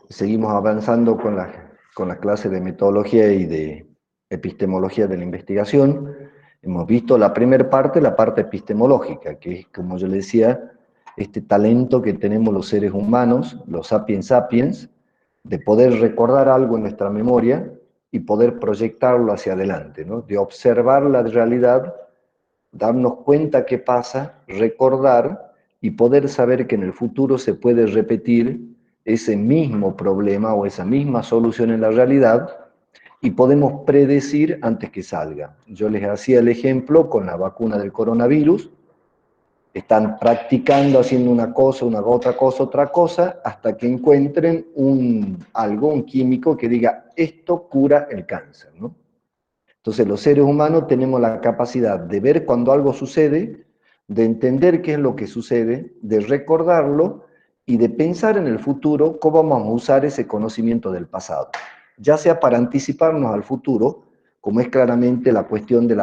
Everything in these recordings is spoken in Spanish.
Seguimos avanzando con la clase de metodología y de epistemología de la investigación. Hemos visto la primera parte, la parte epistemológica, que es, como yo le decía, este talento que tenemos los seres humanos, los sapiens sapiens, de poder recordar algo en nuestra memoria y poder proyectarlo hacia adelante, ¿no? De observar la realidad, darnos cuenta qué pasa, recordar y poder saber que en el futuro se puede repetir ese mismo problema o esa misma solución en la realidad y podemos predecir antes que salga. Yo les hacía el ejemplo con la vacuna del coronavirus. Están practicando, haciendo una cosa, otra cosa, hasta que encuentren algo, un químico que diga, esto cura el cáncer, ¿no? Entonces los seres humanos tenemos la capacidad de ver cuando algo sucede, de entender qué es lo que sucede, de recordarlo y de pensar en el futuro cómo vamos a usar ese conocimiento del pasado. Ya sea para anticiparnos al futuro, como es claramente la cuestión del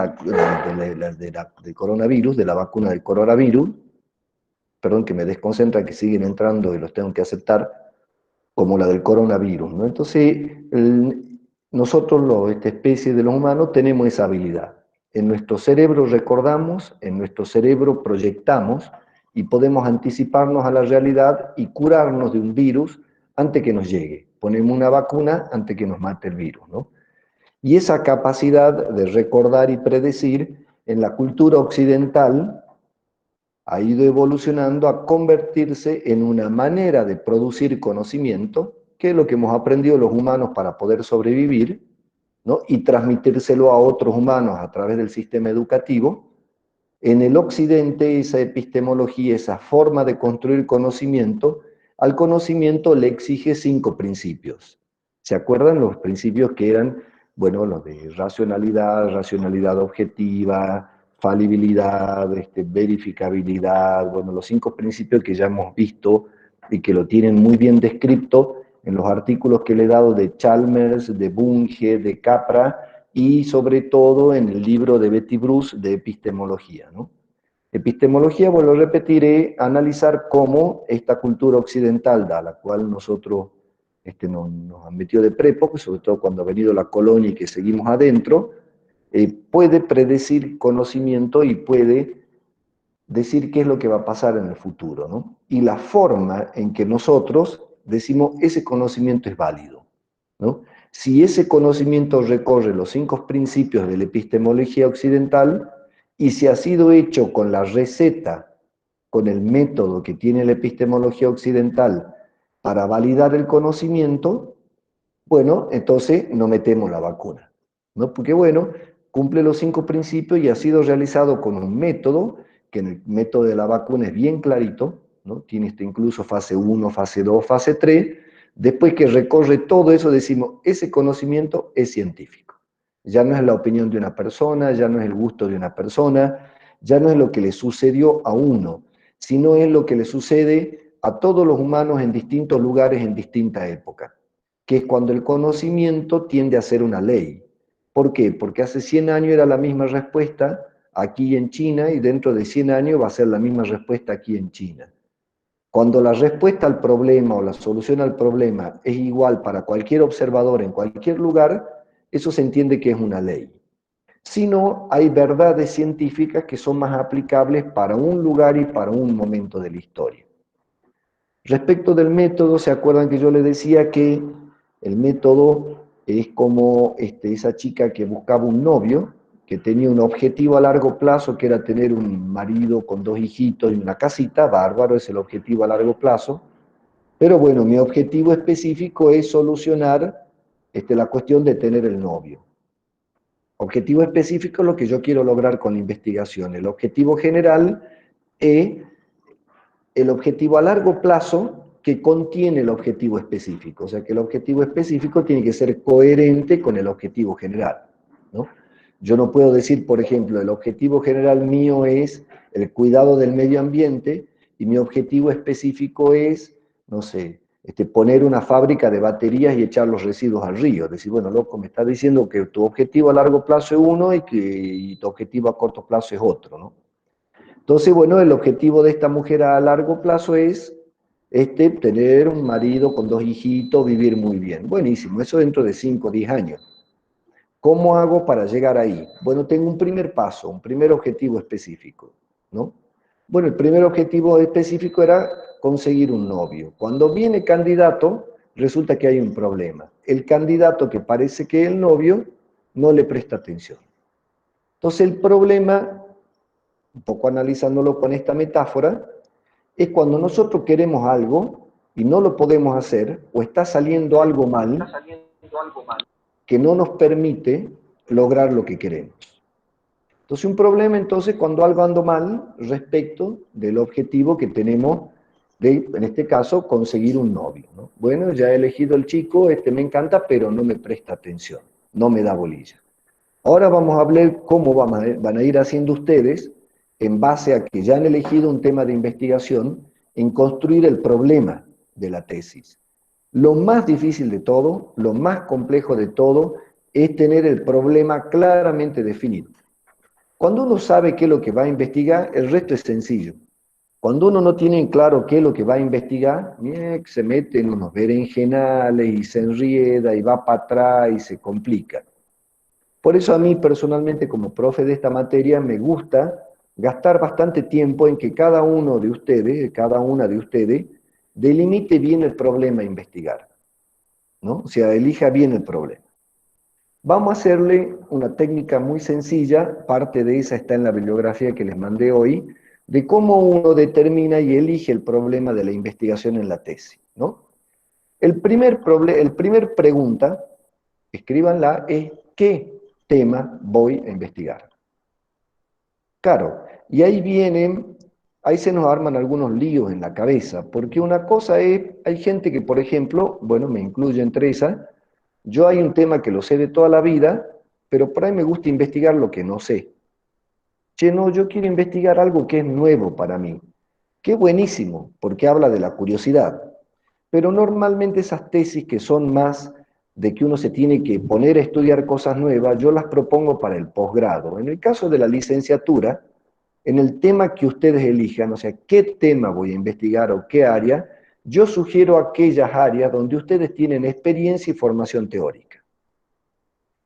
coronavirus, de la vacuna del coronavirus, perdón que me desconcentra, que siguen entrando y los tengo que aceptar, como la del coronavirus, ¿no? Entonces, nosotros, esta especie de los humanos, tenemos esa habilidad. En nuestro cerebro recordamos, en nuestro cerebro proyectamos y podemos anticiparnos a la realidad y curarnos de un virus antes que nos llegue. Ponemos una vacuna antes que nos mate el virus, ¿no? Y esa capacidad de recordar y predecir en la cultura occidental ha ido evolucionando a convertirse en una manera de producir conocimiento, que es lo que hemos aprendido los humanos para poder sobrevivir, ¿no? Y transmitírselo a otros humanos a través del sistema educativo. En el occidente, esa epistemología, esa forma de construir conocimiento, al conocimiento le exige 5 principios. ¿Se acuerdan los principios que eran, bueno, los de racionalidad, racionalidad objetiva, falibilidad, verificabilidad, bueno, los 5 principios que ya hemos visto y que lo tienen muy bien descrito en los artículos que le he dado de Chalmers, de Bunge, de Capra, y sobre todo en el libro de Betty Bruce de epistemología, ¿no? Epistemología, vuelvo a repetir, es analizar cómo esta cultura occidental, a la cual nosotros nos han metido de prepo, sobre todo cuando ha venido la colonia y que seguimos adentro, puede predecir conocimiento y puede decir qué es lo que va a pasar en el futuro, ¿no? Y la forma en que nosotros decimos ese conocimiento es válido, ¿no? Si ese conocimiento recorre los 5 principios de la epistemología occidental y si ha sido hecho con la receta, con el método que tiene la epistemología occidental para validar el conocimiento, bueno, entonces no metemos la vacuna, ¿no? Porque bueno, cumple los 5 principios y ha sido realizado con un método, que en el método de la vacuna es bien clarito, ¿no? Tiene incluso fase 1, fase 2, fase 3. Después que recorre todo eso, decimos, ese conocimiento es científico. Ya no es la opinión de una persona, ya no es el gusto de una persona, ya no es lo que le sucedió a uno, sino es lo que le sucede a todos los humanos en distintos lugares, en distintas épocas, que es cuando el conocimiento tiende a ser una ley. ¿Por qué? Porque hace 100 años era la misma respuesta aquí en China y dentro de 100 años va a ser la misma respuesta aquí en China. Cuando la respuesta al problema o la solución al problema es igual para cualquier observador en cualquier lugar, eso se entiende que es una ley. Si no, hay verdades científicas que son más aplicables para un lugar y para un momento de la historia. Respecto del método, ¿se acuerdan que yo les decía que el método es como esa chica que buscaba un novio, que tenía un objetivo a largo plazo, que era tener un marido con 2 hijitos y una casita? Bárbaro, es el objetivo a largo plazo. Pero bueno, mi objetivo específico es solucionar la cuestión de tener el novio. Objetivo específico es lo que yo quiero lograr con la investigación. El objetivo general es el objetivo a largo plazo que contiene el objetivo específico. O sea que el objetivo específico tiene que ser coherente con el objetivo general, ¿no? Yo no puedo decir, por ejemplo, el objetivo general mío es el cuidado del medio ambiente y mi objetivo específico es, no sé, poner una fábrica de baterías y echar los residuos al río. Es decir, bueno, loco, me está diciendo que tu objetivo a largo plazo es uno y tu objetivo a corto plazo es otro, ¿no? Entonces, bueno, el objetivo de esta mujer a largo plazo es tener un marido con 2 hijitos, vivir muy bien. Buenísimo, eso dentro de 5 o 10 años. ¿Cómo hago para llegar ahí? Bueno, tengo un primer paso, un primer objetivo específico, ¿no? Bueno, el primer objetivo específico era conseguir un novio. Cuando viene candidato, resulta que hay un problema. El candidato que parece que es el novio no le presta atención. Entonces el problema, un poco analizándolo con esta metáfora, es cuando nosotros queremos algo y no lo podemos hacer o está saliendo algo mal que no nos permite lograr lo que queremos. Entonces un problema entonces cuando algo anda mal respecto del objetivo que tenemos de, en este caso, conseguir un novio, ¿no? Bueno, ya he elegido el chico, me encanta, pero no me presta atención, no me da bolilla. Ahora vamos a hablar cómo van a ir haciendo ustedes, en base a que ya han elegido un tema de investigación, en construir el problema de la tesis. Lo más difícil de todo, lo más complejo de todo, es tener el problema claramente definido. Cuando uno sabe qué es lo que va a investigar, el resto es sencillo. Cuando uno no tiene en claro qué es lo que va a investigar, se mete en unos berenjenales y se enrieda y va para atrás y se complica. Por eso a mí personalmente como profe de esta materia me gusta gastar bastante tiempo en que cada uno de ustedes, cada una de ustedes, delimite bien el problema a investigar, ¿no? O sea, elija bien el problema. Vamos a hacerle una técnica muy sencilla, parte de esa está en la bibliografía que les mandé hoy, de cómo uno determina y elige el problema de la investigación en la tesis, ¿no? El primer pregunta, escríbanla, es ¿qué tema voy a investigar? Claro, y ahí se nos arman algunos líos en la cabeza, porque una cosa es, hay gente que, por ejemplo, bueno, me incluye entre esas, yo hay un tema que lo sé de toda la vida, pero por ahí me gusta investigar lo que no sé. Che, no, yo quiero investigar algo que es nuevo para mí. Qué buenísimo, porque habla de la curiosidad. Pero normalmente esas tesis que son más de que uno se tiene que poner a estudiar cosas nuevas, yo las propongo para el posgrado. En el caso de la licenciatura, en el tema que ustedes elijan, o sea, qué tema voy a investigar o qué área, yo sugiero aquellas áreas donde ustedes tienen experiencia y formación teórica.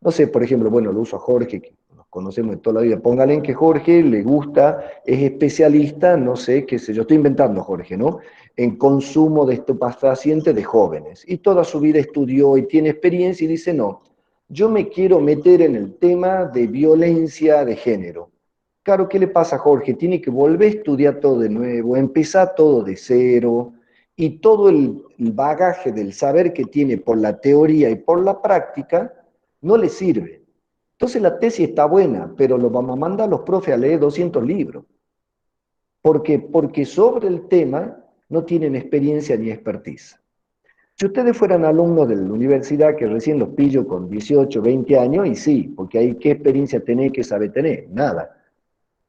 No sé, por ejemplo, bueno, lo uso a Jorge, que nos conocemos de toda la vida. Póngale en que Jorge le gusta, es especialista, no sé, qué sé yo, estoy inventando Jorge, ¿no? En consumo de estupefacientes de jóvenes. Y toda su vida estudió y tiene experiencia y dice, no, yo me quiero meter en el tema de violencia de género. Claro, ¿qué le pasa a Jorge? Tiene que volver a estudiar todo de nuevo, empezar todo de cero, y todo el bagaje del saber que tiene por la teoría y por la práctica no le sirve. Entonces la tesis está buena, pero lo vamos a mandar a los profes a leer 200 libros. ¿Por qué? Porque sobre el tema no tienen experiencia ni expertise. Si ustedes fueran alumnos de la universidad, que recién los pillo con 18, 20 años, y sí, porque ahí qué experiencia tenés, qué sabe tener, nada.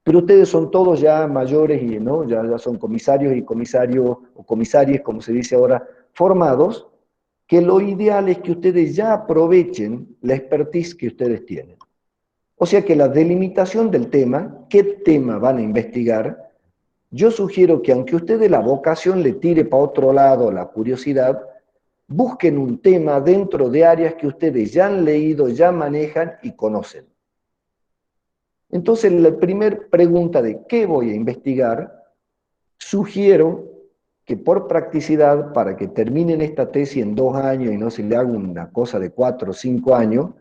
Pero ustedes son todos ya mayores y ¿no? ya son comisarios y comisarios, o comisarias, como se dice ahora, formados, que lo ideal es que ustedes ya aprovechen la expertise que ustedes tienen. O sea que la delimitación del tema, qué tema van a investigar, yo sugiero que aunque ustedes la vocación le tire para otro lado, la curiosidad, busquen un tema dentro de áreas que ustedes ya han leído, ya manejan y conocen. Entonces, la primera pregunta de qué voy a investigar, sugiero que por practicidad, para que terminen esta tesis en 2 años y no se le haga una cosa de 4 o 5 años,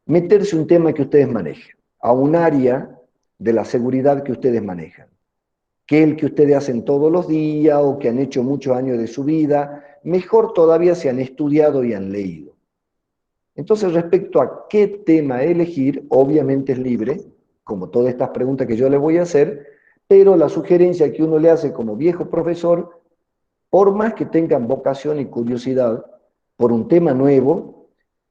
meterse un tema que ustedes manejen, a un área de la seguridad que ustedes manejan, que el que ustedes hacen todos los días o que han hecho muchos años de su vida, mejor todavía se han estudiado y han leído. Entonces, respecto a qué tema elegir, obviamente es libre, como todas estas preguntas que yo le voy a hacer, pero la sugerencia que uno le hace como viejo profesor, por más que tengan vocación y curiosidad por un tema nuevo,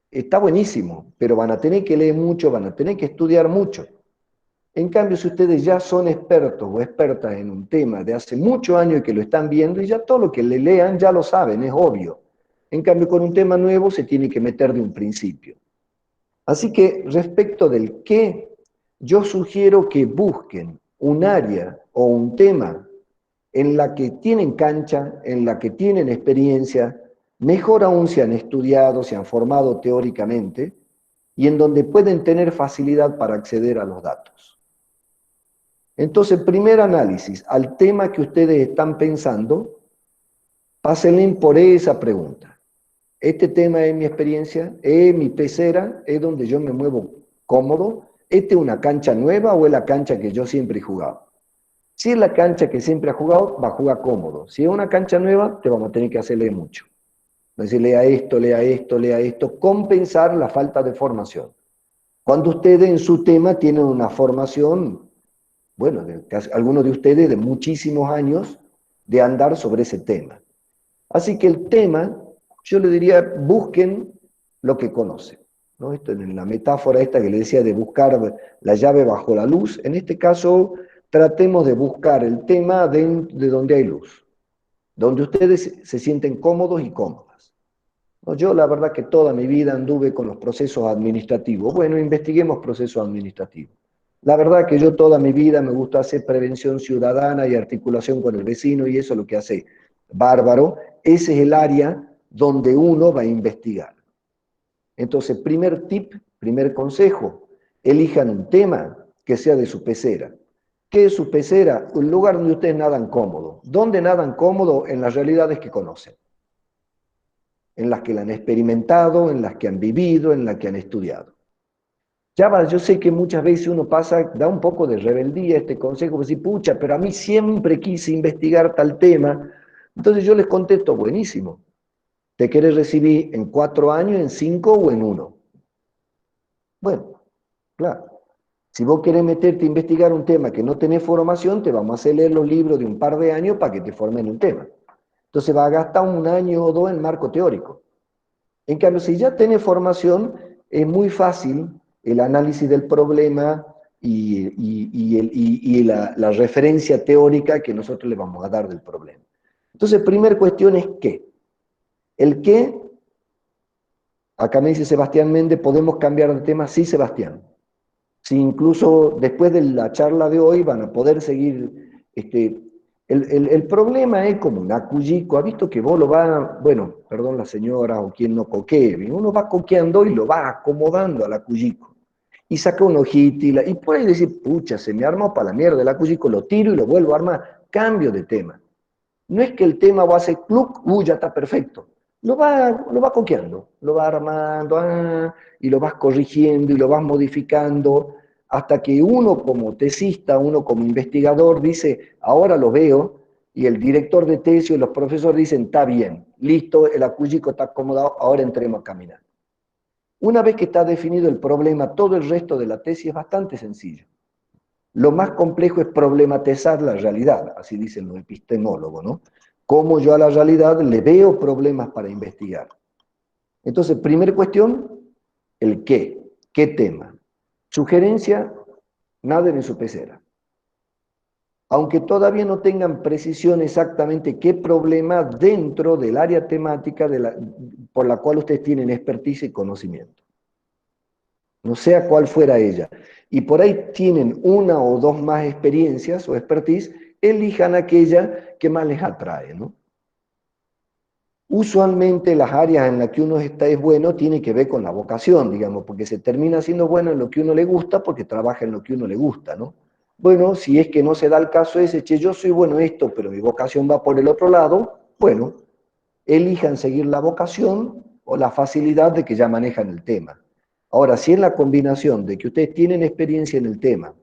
está buenísimo, pero van a tener que leer mucho, van a tener que estudiar mucho. En cambio, si ustedes ya son expertos o expertas en un tema de hace muchos años y que lo están viendo, y ya todo lo que le lean ya lo saben, es obvio. En cambio, con un tema nuevo se tiene que meter de un principio. Así que respecto del qué, yo sugiero que busquen un área o un tema en la que tienen cancha, en la que tienen experiencia, mejor aún si han estudiado, se han formado teóricamente, y en donde pueden tener facilidad para acceder a los datos. Entonces, primer análisis, al tema que ustedes están pensando, pásenle por esa pregunta. Este tema es mi experiencia, es mi pecera, es donde yo me muevo cómodo. ¿Este es una cancha nueva o es la cancha que yo siempre he jugado? Si es la cancha que siempre ha jugado, va a jugar cómodo. Si es una cancha nueva, te vamos a tener que hacerle mucho. Es decir, lea esto, lea esto, lea esto, compensar la falta de formación. Cuando ustedes en su tema tienen una formación, bueno, algunos de ustedes de muchísimos años de andar sobre ese tema. Así que el tema, yo le diría, busquen lo que conocen, ¿no? Esto en la metáfora esta que le decía de buscar la llave bajo la luz, en este caso tratemos de buscar el tema de donde hay luz, donde ustedes se sienten cómodos y cómodas. ¿No? Yo la verdad que toda mi vida anduve con los procesos administrativos. Bueno, investiguemos procesos administrativos. La verdad que yo toda mi vida me gusta hacer prevención ciudadana y articulación con el vecino y eso es lo que hace bárbaro. Ese es el área donde uno va a investigar. Entonces, primer tip, primer consejo, elijan un tema que sea de su pecera. ¿Qué es su pecera? Un lugar donde ustedes nadan cómodo. ¿Dónde nadan cómodo? En las realidades que conocen, en las que la han experimentado, en las que han vivido, en las que han estudiado. Ya va, yo sé que muchas veces uno pasa, da un poco de rebeldía a este consejo, pues sí, pucha, pero a mí siempre quise investigar tal tema. Entonces yo les contesto, buenísimo. ¿Te querés recibir en 4 años, en 5 o en 1? Bueno, claro. Si vos querés meterte a investigar un tema que no tenés formación, te vamos a hacer leer los libros de un par de años para que te formen un tema. Entonces va a gastar 1 año o 2 en marco teórico. En cambio, si ya tenés formación, es muy fácil el análisis del problema y la referencia teórica que nosotros le vamos a dar del problema. Entonces, primera cuestión es ¿qué? El qué, acá me dice Sebastián Méndez, ¿podemos cambiar de tema? Sí, Sebastián. Si incluso después de la charla de hoy van a poder seguir. El problema es como un acuyico, ha visto que vos lo vas, bueno, perdón la señora o quien no coquee, uno va coqueando y lo va acomodando al acuyico. Y saca una hojita y por ahí decir, pucha, se me armó para la mierda el acuyico, lo tiro y lo vuelvo a armar. Cambio de tema. No es que el tema va a ser cluc, ya está perfecto. Lo va coqueando, lo va armando, y lo vas corrigiendo y lo vas modificando, hasta que uno como tesista, uno como investigador dice, ahora lo veo, y el director de tesis y los profesores dicen, está bien, listo, el acuyico está acomodado, ahora entremos a caminar. Una vez que está definido el problema, todo el resto de la tesis es bastante sencillo. Lo más complejo es problematizar la realidad, así dicen los epistemólogos, ¿no? Cómo yo a la realidad le veo problemas para investigar. Entonces, primera cuestión, el qué. ¿Qué tema? Sugerencia, naden en su pecera. Aunque todavía no tengan precisión exactamente qué problema dentro del área temática por la cual ustedes tienen expertise y conocimiento. No sea cuál fuera ella. Y por ahí tienen una o dos más experiencias o expertise, elijan aquella que más les atrae, ¿no? Usualmente las áreas en las que uno está es bueno tiene que ver con la vocación, digamos, porque se termina siendo bueno en lo que uno le gusta porque trabaja en lo que uno le gusta, ¿no? Bueno, si es que no se da el caso ese, che, yo soy bueno en esto, pero mi vocación va por el otro lado, bueno, elijan seguir la vocación o la facilidad de que ya manejan el tema. Ahora, si es la combinación de que ustedes tienen experiencia en el tema,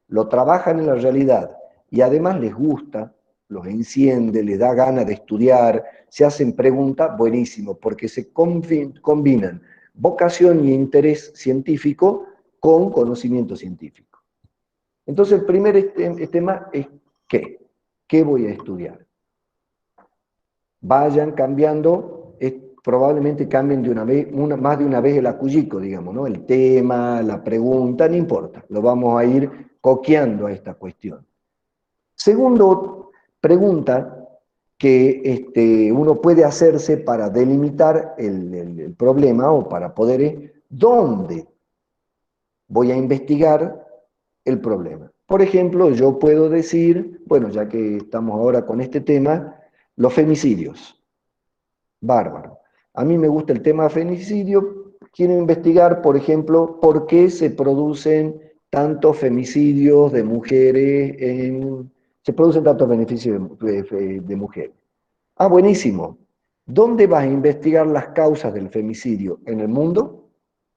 lo trabajan en la realidad y además les gusta, los enciende, les da ganas de estudiar, se hacen preguntas, buenísimo, porque se combinan vocación y interés científico con conocimiento científico. Entonces, el primer tema es ¿qué? ¿Qué voy a estudiar? Vayan cambiando, probablemente cambien de una vez, más de una vez el acuyico, digamos, ¿no? El tema, la pregunta, no importa, lo vamos a ir coqueando a esta cuestión. Segundo, pregunta que uno puede hacerse para delimitar el problema o para poder, ¿dónde voy a investigar el problema? Por ejemplo, yo puedo decir, bueno, ya que estamos ahora con este tema, los femicidios. Bárbaro. A mí me gusta el tema femicidio. Quiero investigar, por ejemplo, por qué se producen tantos femicidios de mujeres, se producen tantos beneficios de mujeres. Ah, buenísimo. ¿Dónde vas a investigar las causas del femicidio? ¿En el mundo?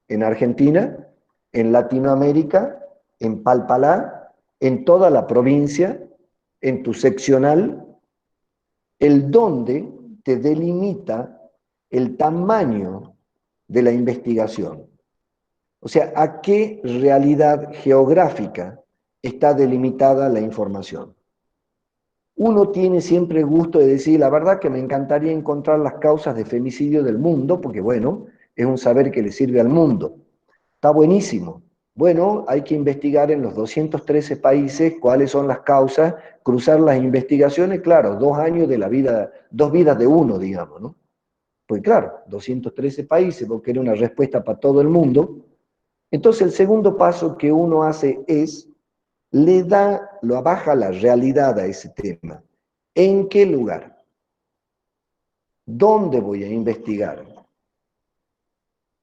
¿En Argentina? ¿En Latinoamérica? ¿En Palpalá? ¿En toda la provincia? ¿En tu seccional? El dónde te delimita el tamaño de la investigación. O sea, a qué realidad geográfica está delimitada la información. Uno tiene siempre el gusto de decir, la verdad que me encantaría encontrar las causas de femicidio del mundo, porque bueno, es un saber que le sirve al mundo. Está buenísimo. Bueno, hay que investigar en los 213 países cuáles son las causas, cruzar las investigaciones, claro, 2 años de la vida, 2 vidas de uno, digamos, ¿no? Pues claro, 213 países, porque era una respuesta para todo el mundo. Entonces el segundo paso que uno hace es, lo baja la realidad a ese tema. ¿En qué lugar? ¿Dónde voy a investigar?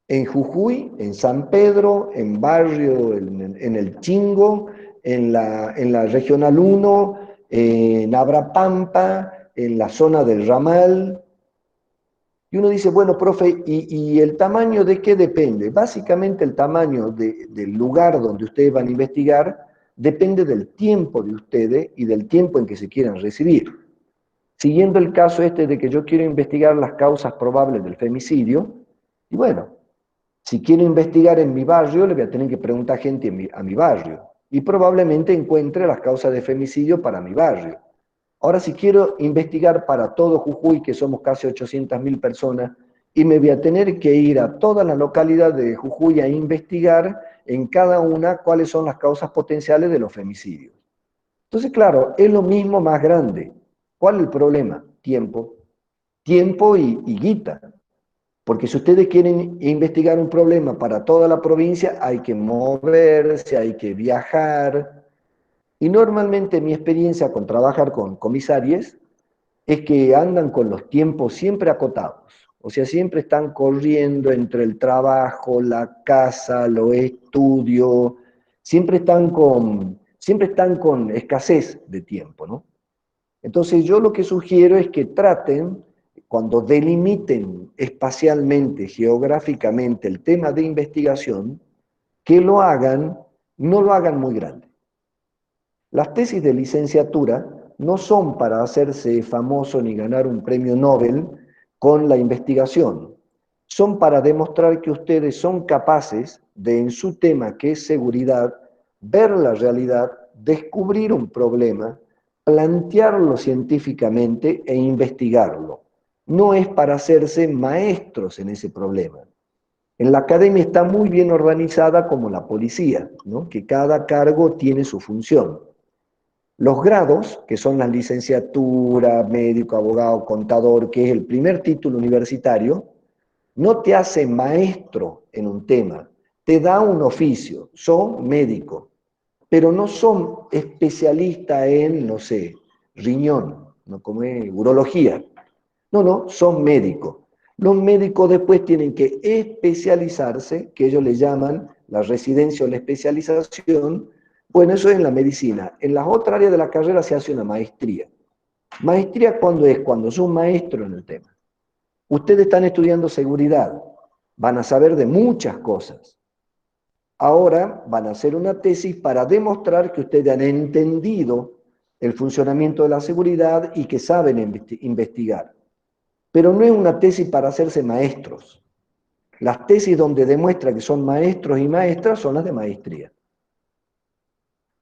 En Jujuy, en San Pedro, en Barrio, en el Chingo, en la Regional 1, en Abrapampa, en la zona del Ramal. Y uno dice, bueno, profe, ¿y el tamaño de qué depende? Básicamente el tamaño del lugar donde ustedes van a investigar depende del tiempo de ustedes y del tiempo en que se quieran recibir. Siguiendo el caso este de que yo quiero investigar las causas probables del femicidio, y bueno, si quiero investigar en mi barrio, le voy a tener que preguntar a gente a mi barrio, y probablemente encuentre las causas de femicidio para mi barrio. Ahora, si quiero investigar para todo Jujuy, que somos casi 800.000 personas, y me voy a tener que ir a todas las localidades de Jujuy a investigar en cada una cuáles son las causas potenciales de los femicidios. Entonces, claro, es lo mismo más grande. ¿Cuál es el problema? Tiempo. Tiempo y guita. Porque si ustedes quieren investigar un problema para toda la provincia, hay que moverse, hay que viajar. Y normalmente mi experiencia con trabajar con comisarios es que andan con los tiempos siempre acotados. O sea, siempre están corriendo entre el trabajo, la casa, los estudios, siempre están con escasez de tiempo, ¿no? Entonces yo lo que sugiero es que traten, cuando delimiten espacialmente, geográficamente el tema de investigación, que no lo hagan muy grande. Las tesis de licenciatura no son para hacerse famoso ni ganar un premio Nobel con la investigación. Son para demostrar que ustedes son capaces de, en su tema que es seguridad, ver la realidad, descubrir un problema, plantearlo científicamente e investigarlo. No es para hacerse maestros en ese problema. En la academia está muy bien organizada como la policía, ¿no? Que cada cargo tiene su función. Los grados, que son las licenciatura, médico, abogado, contador, que es el primer título universitario, no te hace maestro en un tema, te da un oficio, son médicos, pero no son especialistas en, no sé, riñón, no como es urología. No, no, son médicos. Los médicos después tienen que especializarse, que ellos le llaman la residencia o la especialización. Bueno, eso es en la medicina. En las otras áreas de la carrera se hace una maestría. ¿Maestría cuándo es? Cuando son maestros en el tema. Ustedes están estudiando seguridad, van a saber de muchas cosas. Ahora van a hacer una tesis para demostrar que ustedes han entendido el funcionamiento de la seguridad y que saben investigar. Pero no es una tesis para hacerse maestros. Las tesis donde demuestra que son maestros y maestras son las de maestría.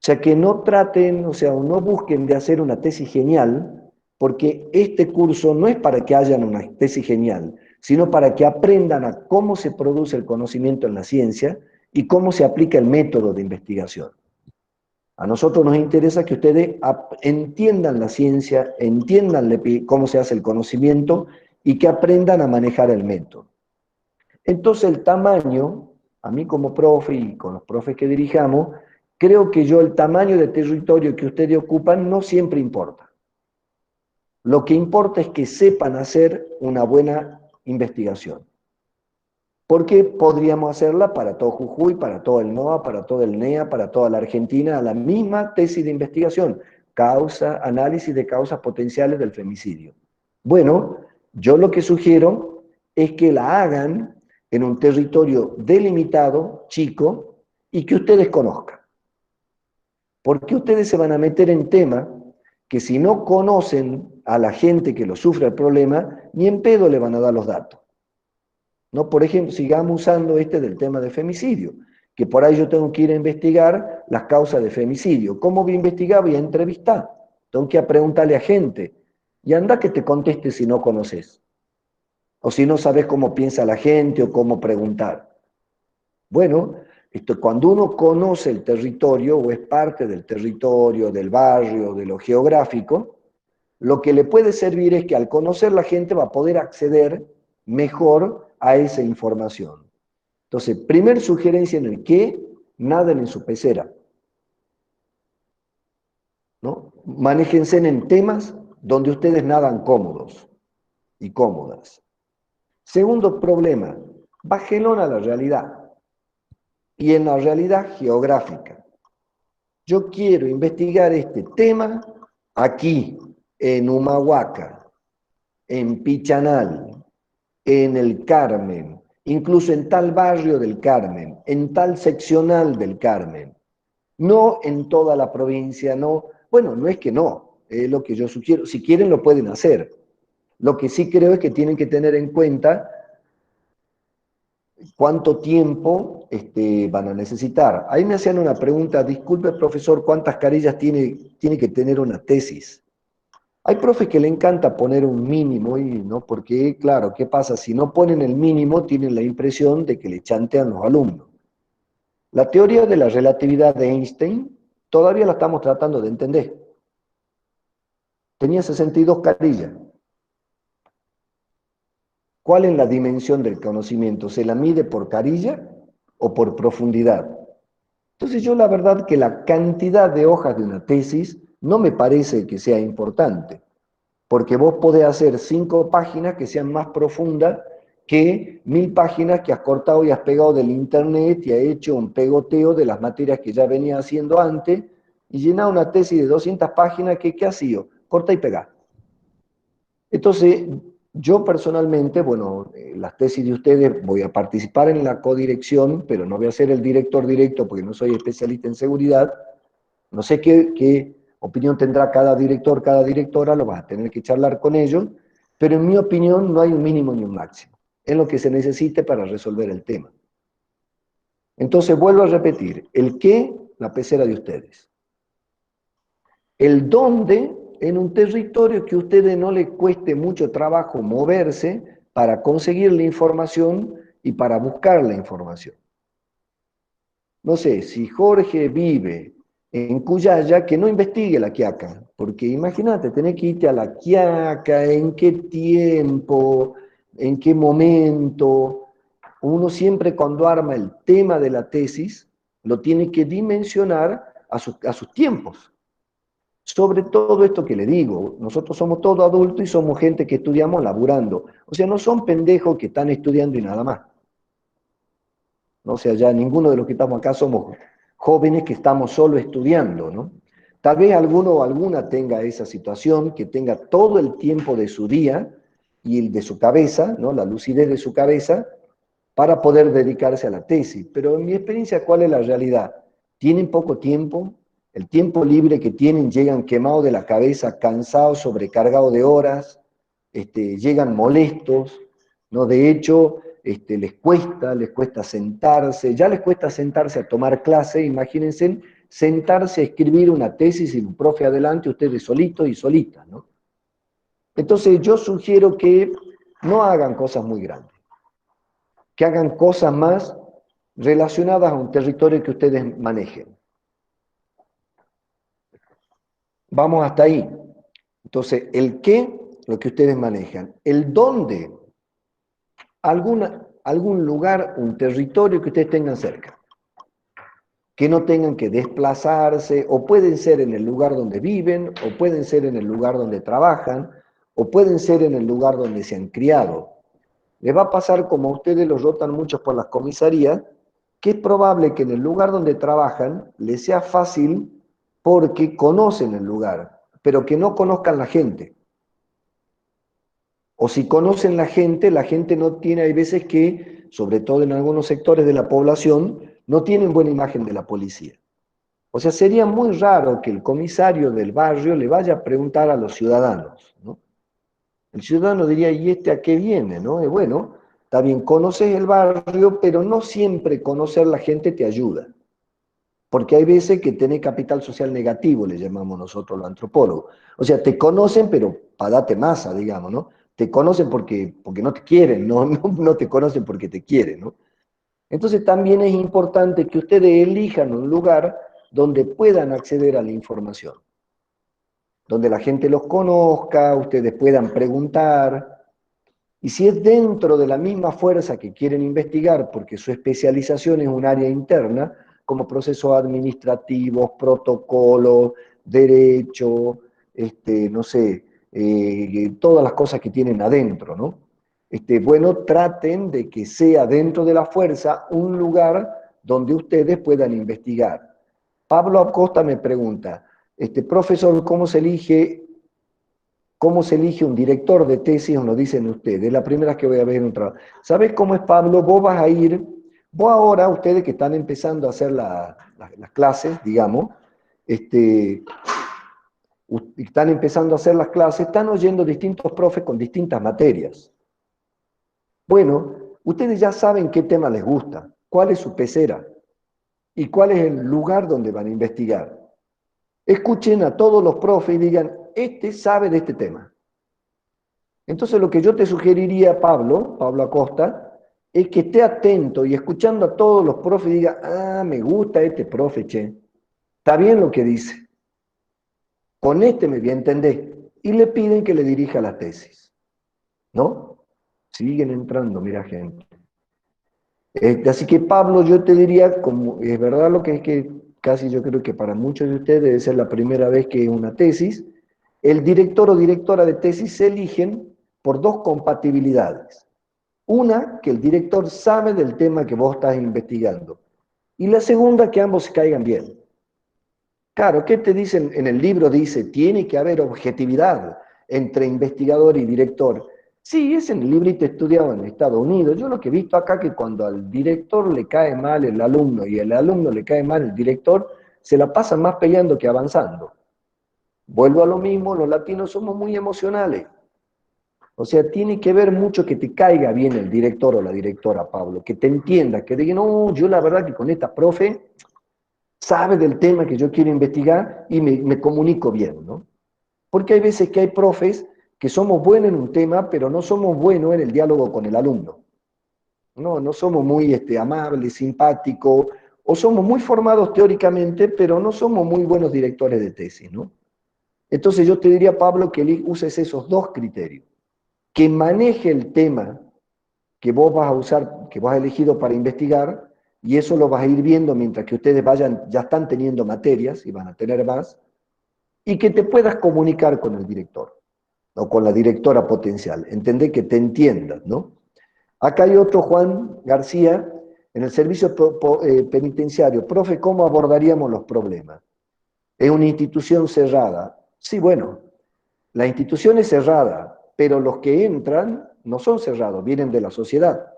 O sea, que no traten, o sea, no busquen de hacer una tesis genial, porque este curso no es para que hayan una tesis genial, sino para que aprendan a cómo se produce el conocimiento en la ciencia y cómo se aplica el método de investigación. A nosotros nos interesa que ustedes entiendan la ciencia, entiendan cómo se hace el conocimiento y que aprendan a manejar el método. Entonces el tamaño, a mí como profe y con los profes que dirijamos, creo que el tamaño de territorio que ustedes ocupan no siempre importa. Lo que importa es que sepan hacer una buena investigación. Porque podríamos hacerla para todo Jujuy, para todo el NOA, para todo el NEA, para toda la Argentina, la misma tesis de investigación, análisis de causas potenciales del femicidio. Bueno, yo lo que sugiero es que la hagan en un territorio delimitado, chico, y que ustedes conozcan. Porque ustedes se van a meter en temas que si no conocen a la gente que lo sufre el problema, ni en pedo le van a dar los datos. ¿No? Por ejemplo, sigamos usando del tema de femicidio, que por ahí yo tengo que ir a investigar las causas de femicidio. ¿Cómo voy a investigar? Voy a entrevistar. Tengo que ir a preguntarle a gente. Y anda que te conteste si no conoces. O si no sabes cómo piensa la gente o cómo preguntar. Bueno, cuando uno conoce el territorio o es parte del territorio, del barrio, de lo geográfico, lo que le puede servir es que al conocer la gente va a poder acceder mejor a esa información. Entonces, primer sugerencia en el qué, naden en su pecera. ¿No? Manéjense en temas donde ustedes nadan cómodos y cómodas. Segundo problema, bájenlo a la realidad y en la realidad geográfica. Yo quiero investigar este tema aquí, en Humahuaca, en Pichanal, en el Carmen, incluso en tal barrio del Carmen, en tal seccional del Carmen, no en toda la provincia, no, bueno, no es que no, es lo que yo sugiero, si quieren lo pueden hacer. Lo que sí creo es que tienen que tener en cuenta cuánto tiempo van a necesitar. Ahí me hacían una pregunta, disculpe profesor, ¿cuántas carillas tiene que tener una tesis? Hay profes que le encanta poner un mínimo, ¿no? Porque, claro, ¿qué pasa? Si no ponen el mínimo, tienen la impresión de que le chantean los alumnos. La teoría de la relatividad de Einstein todavía la estamos tratando de entender. Tenía 62 carillas. ¿Cuál es la dimensión del conocimiento? ¿Se la mide por carilla o por profundidad? Entonces yo la verdad que la cantidad de hojas de una tesis no me parece que sea importante. Porque vos podés hacer 5 páginas que sean más profundas que 1000 páginas que has cortado y has pegado del internet y has hecho un pegoteo de las materias que ya venía haciendo antes y llenar una tesis de 200 páginas que, ¿qué ha sido? Corta y pega. Entonces, yo personalmente, bueno, las tesis de ustedes voy a participar en la codirección, pero no voy a ser el director directo porque no soy especialista en seguridad. No sé qué opinión tendrá cada director, cada directora, lo vas a tener que charlar con ellos, pero en mi opinión no hay un mínimo ni un máximo. Es lo que se necesite para resolver el tema. Entonces vuelvo a repetir, el qué, la pecera de ustedes. El dónde, en un territorio que a ustedes no les cueste mucho trabajo moverse para conseguir la información y para buscar la información. No sé, si Jorge vive en Cuyaya, que no investigue la Quiaca, porque imagínate, tenés que irte a la Quiaca, en qué tiempo, en qué momento. Uno siempre cuando arma el tema de la tesis, lo tiene que dimensionar a sus tiempos. Sobre todo esto que le digo, nosotros somos todos adultos y somos gente que estudiamos laburando. O sea, no son pendejos que están estudiando y nada más. ¿No? O sea, ya ninguno de los que estamos acá somos jóvenes que estamos solo estudiando, ¿no? Tal vez alguno o alguna tenga esa situación, que tenga todo el tiempo de su día y el de su cabeza, ¿no? La lucidez de su cabeza, para poder dedicarse a la tesis. Pero en mi experiencia, ¿cuál es la realidad? Tienen poco tiempo, el tiempo libre que tienen llegan quemados de la cabeza, cansados, sobrecargados de horas, llegan molestos, ¿no? De hecho, les cuesta sentarse, ya les cuesta sentarse a tomar clase, imagínense sentarse a escribir una tesis y un profe adelante, ustedes solitos y solitas, ¿no? Entonces yo sugiero que no hagan cosas muy grandes, que hagan cosas más relacionadas a un territorio que ustedes manejen. Vamos hasta ahí. Entonces, el qué, lo que ustedes manejan. El dónde, algún lugar, un territorio que ustedes tengan cerca. que no tengan que desplazarse, o pueden ser en el lugar donde viven, o pueden ser en el lugar donde trabajan, o pueden ser en el lugar donde se han criado. Les va a pasar como a ustedes los rotan muchos por las comisarías, que es probable que en el lugar donde trabajan les sea fácil porque conocen el lugar, pero que no conozcan la gente. O si conocen la gente no tiene, hay veces que, sobre todo en algunos sectores de la población, no tienen buena imagen de la policía. O sea, sería muy raro que el comisario del barrio le vaya a preguntar a los ciudadanos, ¿no? El ciudadano diría, ¿y este a qué viene? ¿No? Bueno, está bien, conoces el barrio, pero no siempre conocer la gente te ayuda. Porque hay veces que tenés capital social negativo, le llamamos nosotros los antropólogos. O sea, te conocen, pero para darte masa, digamos, ¿no? Te conocen porque no te quieren, no te conocen porque te quieren, ¿no? Entonces también es importante que ustedes elijan un lugar donde puedan acceder a la información, donde la gente los conozca, ustedes puedan preguntar, y si es dentro de la misma fuerza que quieren investigar, porque su especialización es un área interna, como procesos administrativos, protocolos, derecho, no sé, todas las cosas que tienen adentro, ¿no? Bueno, traten de que sea dentro de la fuerza un lugar donde ustedes puedan investigar. Pablo Acosta me pregunta, profesor, cómo se elige un director de tesis? Nos lo dicen ustedes, es la primera vez que voy a ver un trabajo. ¿Sabes cómo es, Pablo? Vos vas a ir, vos ahora, ustedes que están empezando a hacer las clases, digamos, están empezando a hacer las clases, están oyendo distintos profes con distintas materias. Bueno, ustedes ya saben qué tema les gusta, cuál es su pecera y cuál es el lugar donde van a investigar. Escuchen a todos los profes y digan, este sabe de este tema. Entonces lo que yo te sugeriría, Pablo Acosta, es que esté atento y escuchando a todos los profes y diga, ah, me gusta este profe, che, está bien lo que dice, con este me voy a entender. Y le piden que le dirija la tesis, ¿no? Siguen entrando, mira gente. Así que Pablo, yo te diría, como es verdad lo que es que casi yo creo que para muchos de ustedes debe ser la primera vez que es una tesis, el director o directora de tesis se eligen por dos compatibilidades. Una, que el director sabe del tema que vos estás investigando. Y la segunda, que ambos se caigan bien. Claro, ¿qué te dicen en el libro? Dice, tiene que haber objetividad entre investigador y director. Sí, es en el librito estudiado en Estados Unidos. Yo lo que he visto acá es que cuando al director le cae mal el alumno y el alumno le cae mal el director, se la pasan más peleando que avanzando. Vuelvo a lo mismo, los latinos somos muy emocionales. O sea, tiene que ver mucho que te caiga bien el director o la directora, Pablo, que te entienda, que diga, no, yo la verdad que con esta profe sabe del tema que yo quiero investigar y me comunico bien, ¿no? Porque hay veces que hay profes que somos buenos en un tema, pero no somos buenos en el diálogo con el alumno. No somos muy amables, simpáticos, o somos muy formados teóricamente, pero no somos muy buenos directores de tesis, ¿no? Entonces yo te diría, Pablo, que uses esos dos criterios. Que maneje el tema que vos vas a usar, que vos has elegido para investigar, y eso lo vas a ir viendo mientras que ustedes vayan, ya están teniendo materias y van a tener más, y que te puedas comunicar con el director o con la directora potencial. Entendé que te entiendas, ¿no? Acá hay otro, Juan García, en el servicio penitenciario. Profe, ¿cómo abordaríamos los problemas? Es una institución cerrada. Sí, bueno, la institución es cerrada, pero los que entran no son cerrados, vienen de la sociedad.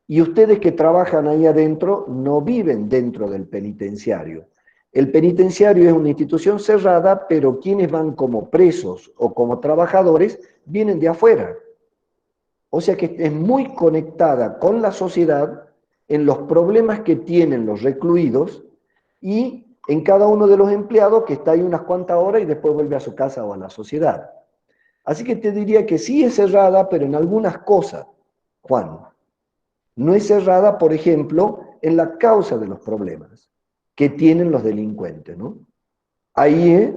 Y ustedes que trabajan ahí adentro no viven dentro del penitenciario. El penitenciario es una institución cerrada, pero quienes van como presos o como trabajadores vienen de afuera. O sea que es muy conectada con la sociedad en los problemas que tienen los recluidos y en cada uno de los empleados que está ahí unas cuantas horas y después vuelve a su casa o a la sociedad. Así que te diría que sí es cerrada, pero en algunas cosas, Juan. No es cerrada, por ejemplo, en la causa de los problemas que tienen los delincuentes, ¿no? Ahí,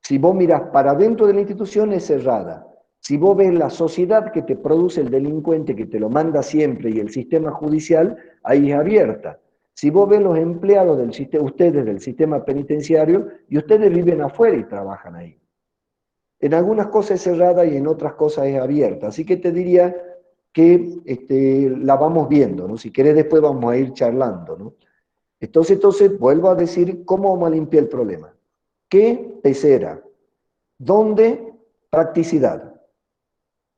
si vos mirás para dentro de la institución, es cerrada. Si vos ves la sociedad que te produce el delincuente, que te lo manda siempre, y el sistema judicial, ahí es abierta. Si vos ves los empleados del sistema, ustedes del sistema penitenciario, y ustedes viven afuera y trabajan ahí. En algunas cosas es cerrada y en otras cosas es abierta. Así que te diría que la vamos viendo, ¿no? Si querés después vamos a ir charlando, ¿no? Entonces, vuelvo a decir cómo vamos a limpiar el problema. ¿Qué? Pecera. ¿Dónde? Practicidad,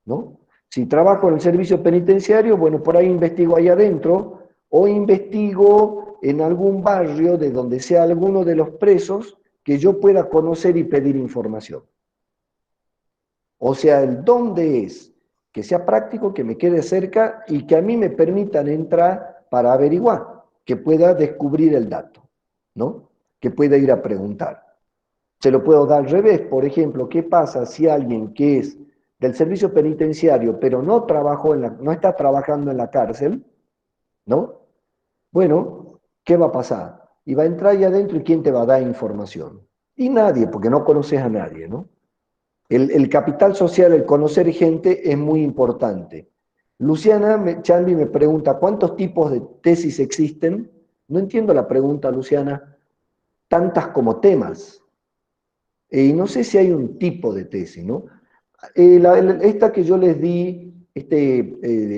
¿no? Si trabajo en el servicio penitenciario, bueno, por ahí investigo ahí adentro o investigo en algún barrio de donde sea alguno de los presos que yo pueda conocer y pedir información. O sea, el dónde es que sea práctico, que me quede cerca y que a mí me permitan entrar para averiguar, que pueda descubrir el dato, ¿no? Que pueda ir a preguntar. Se lo puedo dar al revés, por ejemplo, ¿qué pasa si alguien que es del servicio penitenciario, pero no está trabajando en la cárcel, ¿no? Bueno, ¿qué va a pasar? Y va a entrar ahí adentro y ¿quién te va a dar información? Y nadie, porque no conoces a nadie, ¿no? El capital social, el conocer gente, es muy importante. Luciana Chambi me pregunta, ¿cuántos tipos de tesis existen? No entiendo la pregunta, Luciana. Tantas como temas. Y no sé si hay un tipo de tesis, ¿no? Esta que yo les di,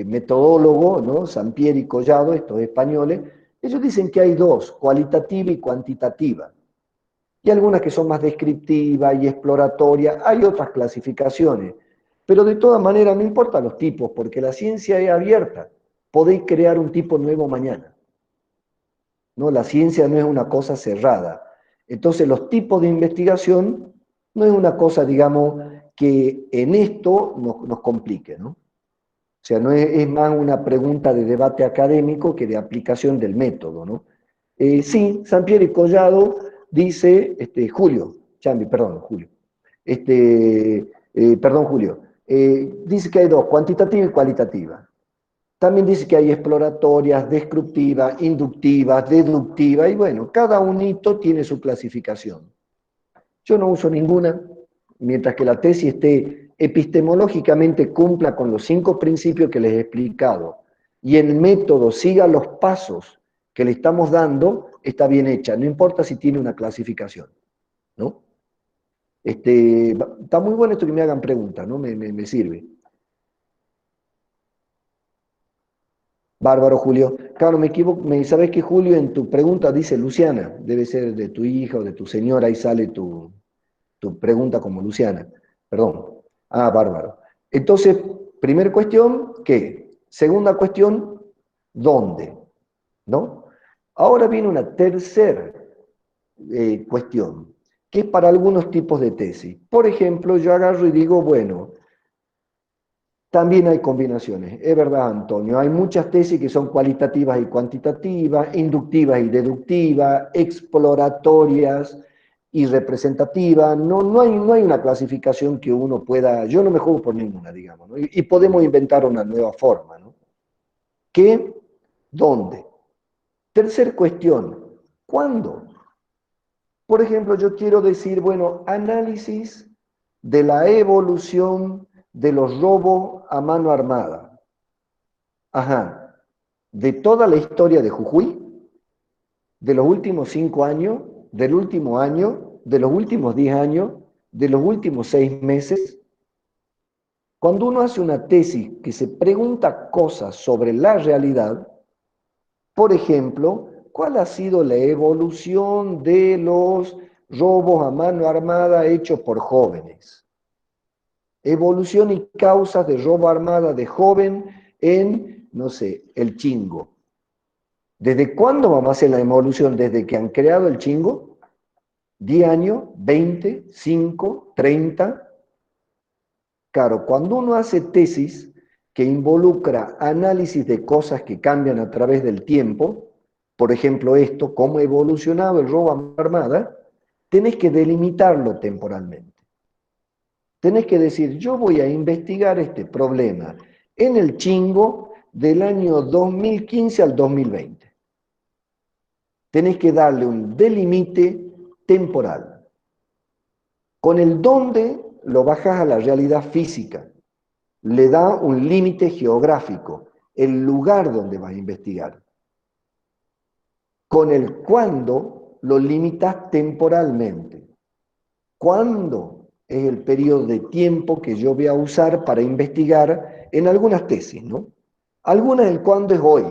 metodólogo, ¿no? Sampieri y Collado, estos españoles, ellos dicen que hay dos, cualitativa y cuantitativa. Y algunas que son más descriptivas y exploratorias, hay otras clasificaciones. Pero de todas maneras, no importan los tipos, porque la ciencia es abierta. Podéis crear un tipo nuevo mañana, ¿no? La ciencia no es una cosa cerrada. Entonces, los tipos de investigación no es una cosa, digamos, que en esto nos complique, ¿no? O sea, no es más una pregunta de debate académico que de aplicación del método, ¿no? Sí, Sampieri Collado dice, Julio, Chambi, perdón, Julio, perdón, Julio, dice que hay dos, cuantitativa y cualitativa. También dice que hay exploratorias, descriptivas, inductivas, deductivas, y bueno, cada unito tiene su clasificación. Yo no uso ninguna, mientras que la tesis esté epistemológicamente cumpla con los 5 principios que les he explicado y el método siga los pasos que le estamos dando, está bien hecha, no importa si tiene una clasificación, ¿no? Está muy bueno esto que me hagan preguntas, ¿no? Me sirve. Bárbaro, Julio. Claro, me equivoco. ¿Sabes que Julio en tu pregunta dice Luciana? Debe ser de tu hija o de tu señora, ahí sale tu pregunta como Luciana. Perdón. Ah, bárbaro. Entonces, primera cuestión, ¿qué? Segunda cuestión, ¿dónde? ¿No? Ahora viene una tercera cuestión, que es para algunos tipos de tesis. Por ejemplo, yo agarro y digo, bueno, también hay combinaciones, es verdad, Antonio. Hay muchas tesis que son cualitativas y cuantitativas, inductivas y deductivas, exploratorias y representativas. No hay una clasificación que uno pueda, yo no me juego por ninguna, digamos, ¿no? Y podemos inventar una nueva forma, ¿no? ¿Qué? ¿Dónde? Tercer cuestión, ¿cuándo? Por ejemplo, yo quiero decir, bueno, análisis de la evolución de los robos a mano armada. Ajá. De toda la historia de Jujuy, de los últimos 5 años, del último año, de los últimos 10 años, de los últimos 6 meses. Cuando uno hace una tesis que se pregunta cosas sobre la realidad, por ejemplo, ¿cuál ha sido la evolución de los robos a mano armada hechos por jóvenes? Evolución y causas de robo armada de joven en, no sé, el Chingo. ¿Desde cuándo vamos a hacer la evolución? ¿Desde que han creado el Chingo? ¿10 años? ¿20? ¿5? ¿30? Claro, cuando uno hace tesis que involucra análisis de cosas que cambian a través del tiempo, por ejemplo esto, cómo ha evolucionado el robo a mano armada, tenés que delimitarlo temporalmente. Tenés que decir, yo voy a investigar este problema en el Chingo del año 2015 al 2020. Tenés que darle un delimite temporal. Con el dónde lo bajas a la realidad física. Le da un límite geográfico, el lugar donde vas a investigar. Con el cuándo lo limitas temporalmente. ¿Cuándo es el periodo de tiempo que yo voy a usar para investigar en algunas tesis, ¿no? Algunas el cuándo es hoy,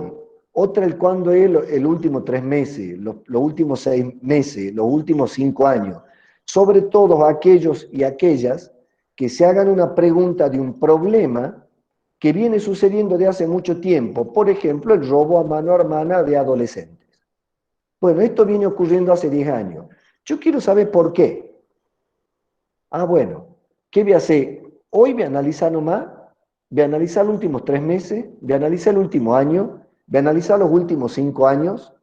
otra el cuándo es el último 3 meses, los últimos 6 meses, los últimos 5 años. Sobre todo aquellos y aquellas que se hagan una pregunta de un problema que viene sucediendo de hace mucho tiempo. Por ejemplo, el robo a mano armada de adolescentes. Bueno, esto viene ocurriendo hace 10 años. Yo quiero saber por qué. Ah, bueno, ¿qué voy a hacer? Hoy voy a analizar nomás, voy a analizar los últimos 3 meses, voy a analizar el último año, voy a analizar los últimos 5 años.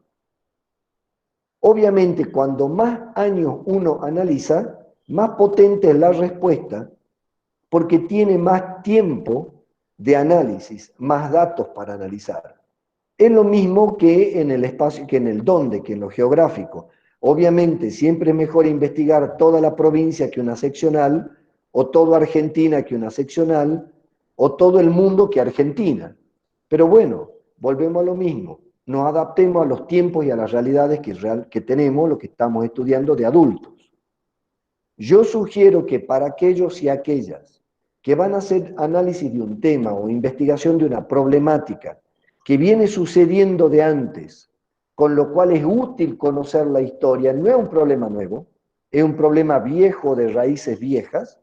Obviamente, cuando más años uno analiza, más potente es la respuesta, porque tiene más tiempo de análisis, más datos para analizar. Es lo mismo que en el espacio, que en el dónde, que en lo geográfico. Obviamente, siempre es mejor investigar toda la provincia que una seccional, o toda Argentina que una seccional, o todo el mundo que Argentina. Pero bueno, volvemos a lo mismo. Nos adaptemos a los tiempos y a las realidades que tenemos, lo que estamos estudiando de adultos. Yo sugiero que para aquellos y aquellas que van a hacer análisis de un tema o investigación de una problemática que viene sucediendo de antes, con lo cual es útil conocer la historia, no es un problema nuevo, es un problema viejo de raíces viejas,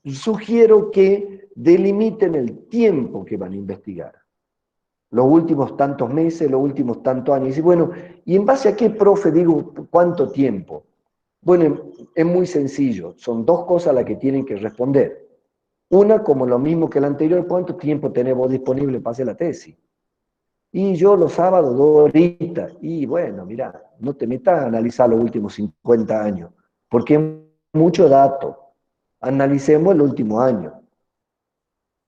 sugiero que delimiten el tiempo que van a investigar. Los últimos tantos meses, los últimos tantos años. Y bueno, ¿y en base a qué, profe, digo cuánto tiempo? Bueno, es muy sencillo, son dos cosas las que tienen que responder. Una, como lo mismo que la anterior, ¿cuánto tiempo tenemos disponible para hacer la tesis? Y yo los sábados 2 horitas, y bueno, mira, no te metas a analizar los últimos 50 años, porque es mucho dato. Analicemos el último año.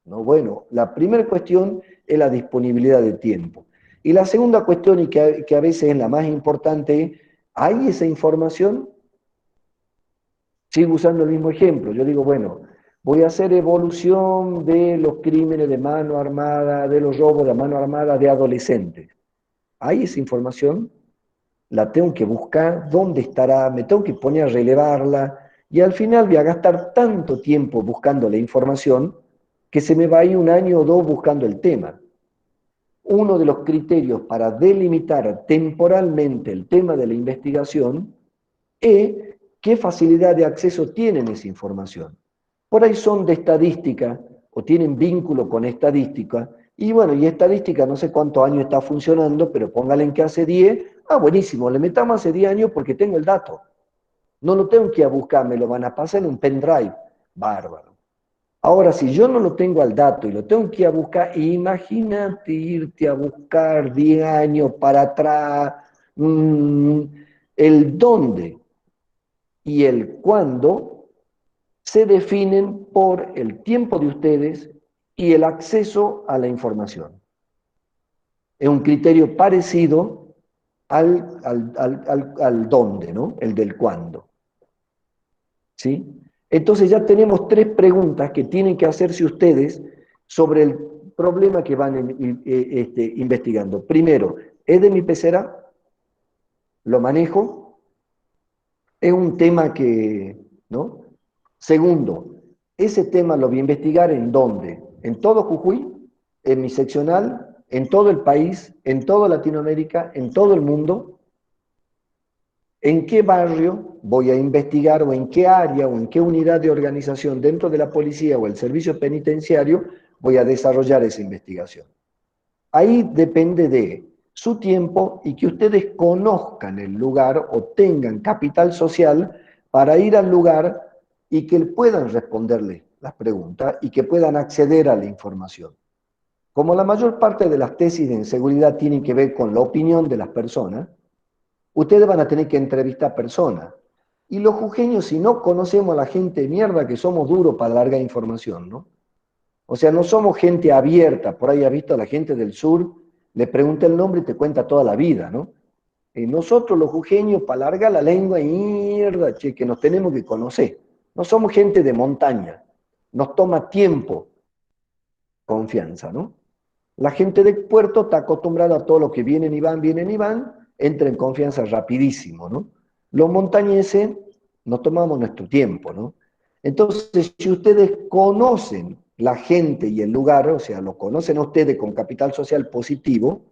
¿No? Bueno, la primera cuestión es la disponibilidad de tiempo. Y la segunda cuestión, y que a veces es la más importante, es, ¿hay esa información? Sigo usando el mismo ejemplo. Yo digo, bueno, voy a hacer evolución de los crímenes de mano armada, de los robos de mano armada de adolescentes. ¿Hay esa información? La tengo que buscar, ¿dónde estará? Me tengo que poner a relevarla y al final voy a gastar tanto tiempo buscando la información que se me va a ir un año o dos buscando el tema. Uno de los criterios para delimitar temporalmente el tema de la investigación es qué facilidad de acceso tienen esa información. Por ahí son de estadística o tienen vínculo con estadística. Y bueno, y estadística no sé cuántos años está funcionando, pero póngale en que hace 10. Ah, buenísimo, le metamos hace 10 años porque tengo el dato. No lo tengo que ir a buscar, me lo van a pasar en un pendrive. Bárbaro. Ahora, si yo no lo tengo al dato y lo tengo que ir a buscar, imagínate irte a buscar 10 años para atrás, el dónde y el cuándo se definen por el tiempo de ustedes y el acceso a la información. Es un criterio parecido al dónde, ¿no? El del cuándo. ¿Sí? Entonces ya tenemos 3 preguntas que tienen que hacerse ustedes sobre el problema que van investigando. Primero, ¿es de mi pecera? ¿Lo manejo? ¿Es un tema que, no? Segundo, ese tema lo voy a investigar ¿en dónde? ¿En todo Jujuy? ¿En mi seccional? ¿En todo el país? ¿En toda Latinoamérica? ¿En todo el mundo? ¿En qué barrio voy a investigar o en qué área o en qué unidad de organización dentro de la policía o el servicio penitenciario voy a desarrollar esa investigación? Ahí depende de su tiempo y que ustedes conozcan el lugar o tengan capital social para ir al lugar y que puedan responderle las preguntas y que puedan acceder a la información. Como la mayor parte de las tesis de inseguridad tienen que ver con la opinión de las personas, ustedes van a tener que entrevistar personas. Y los jujeños, si no conocemos a la gente de mierda, que somos duros para largar información, ¿no? O sea, no somos gente abierta. Por ahí ha visto a la gente del sur, le pregunta el nombre y te cuenta toda la vida, ¿no? Nosotros los jujeños, para largar la lengua, mierda, che, que nos tenemos que conocer. No somos gente de montaña. Nos toma tiempo, confianza, ¿no? La gente de puerto está acostumbrada a todo lo que vienen y van, entra en confianza rapidísimo, ¿no? Los montañeses nos tomamos nuestro tiempo, ¿no? Entonces, si ustedes conocen la gente y el lugar, o sea, lo conocen a ustedes con capital social positivo,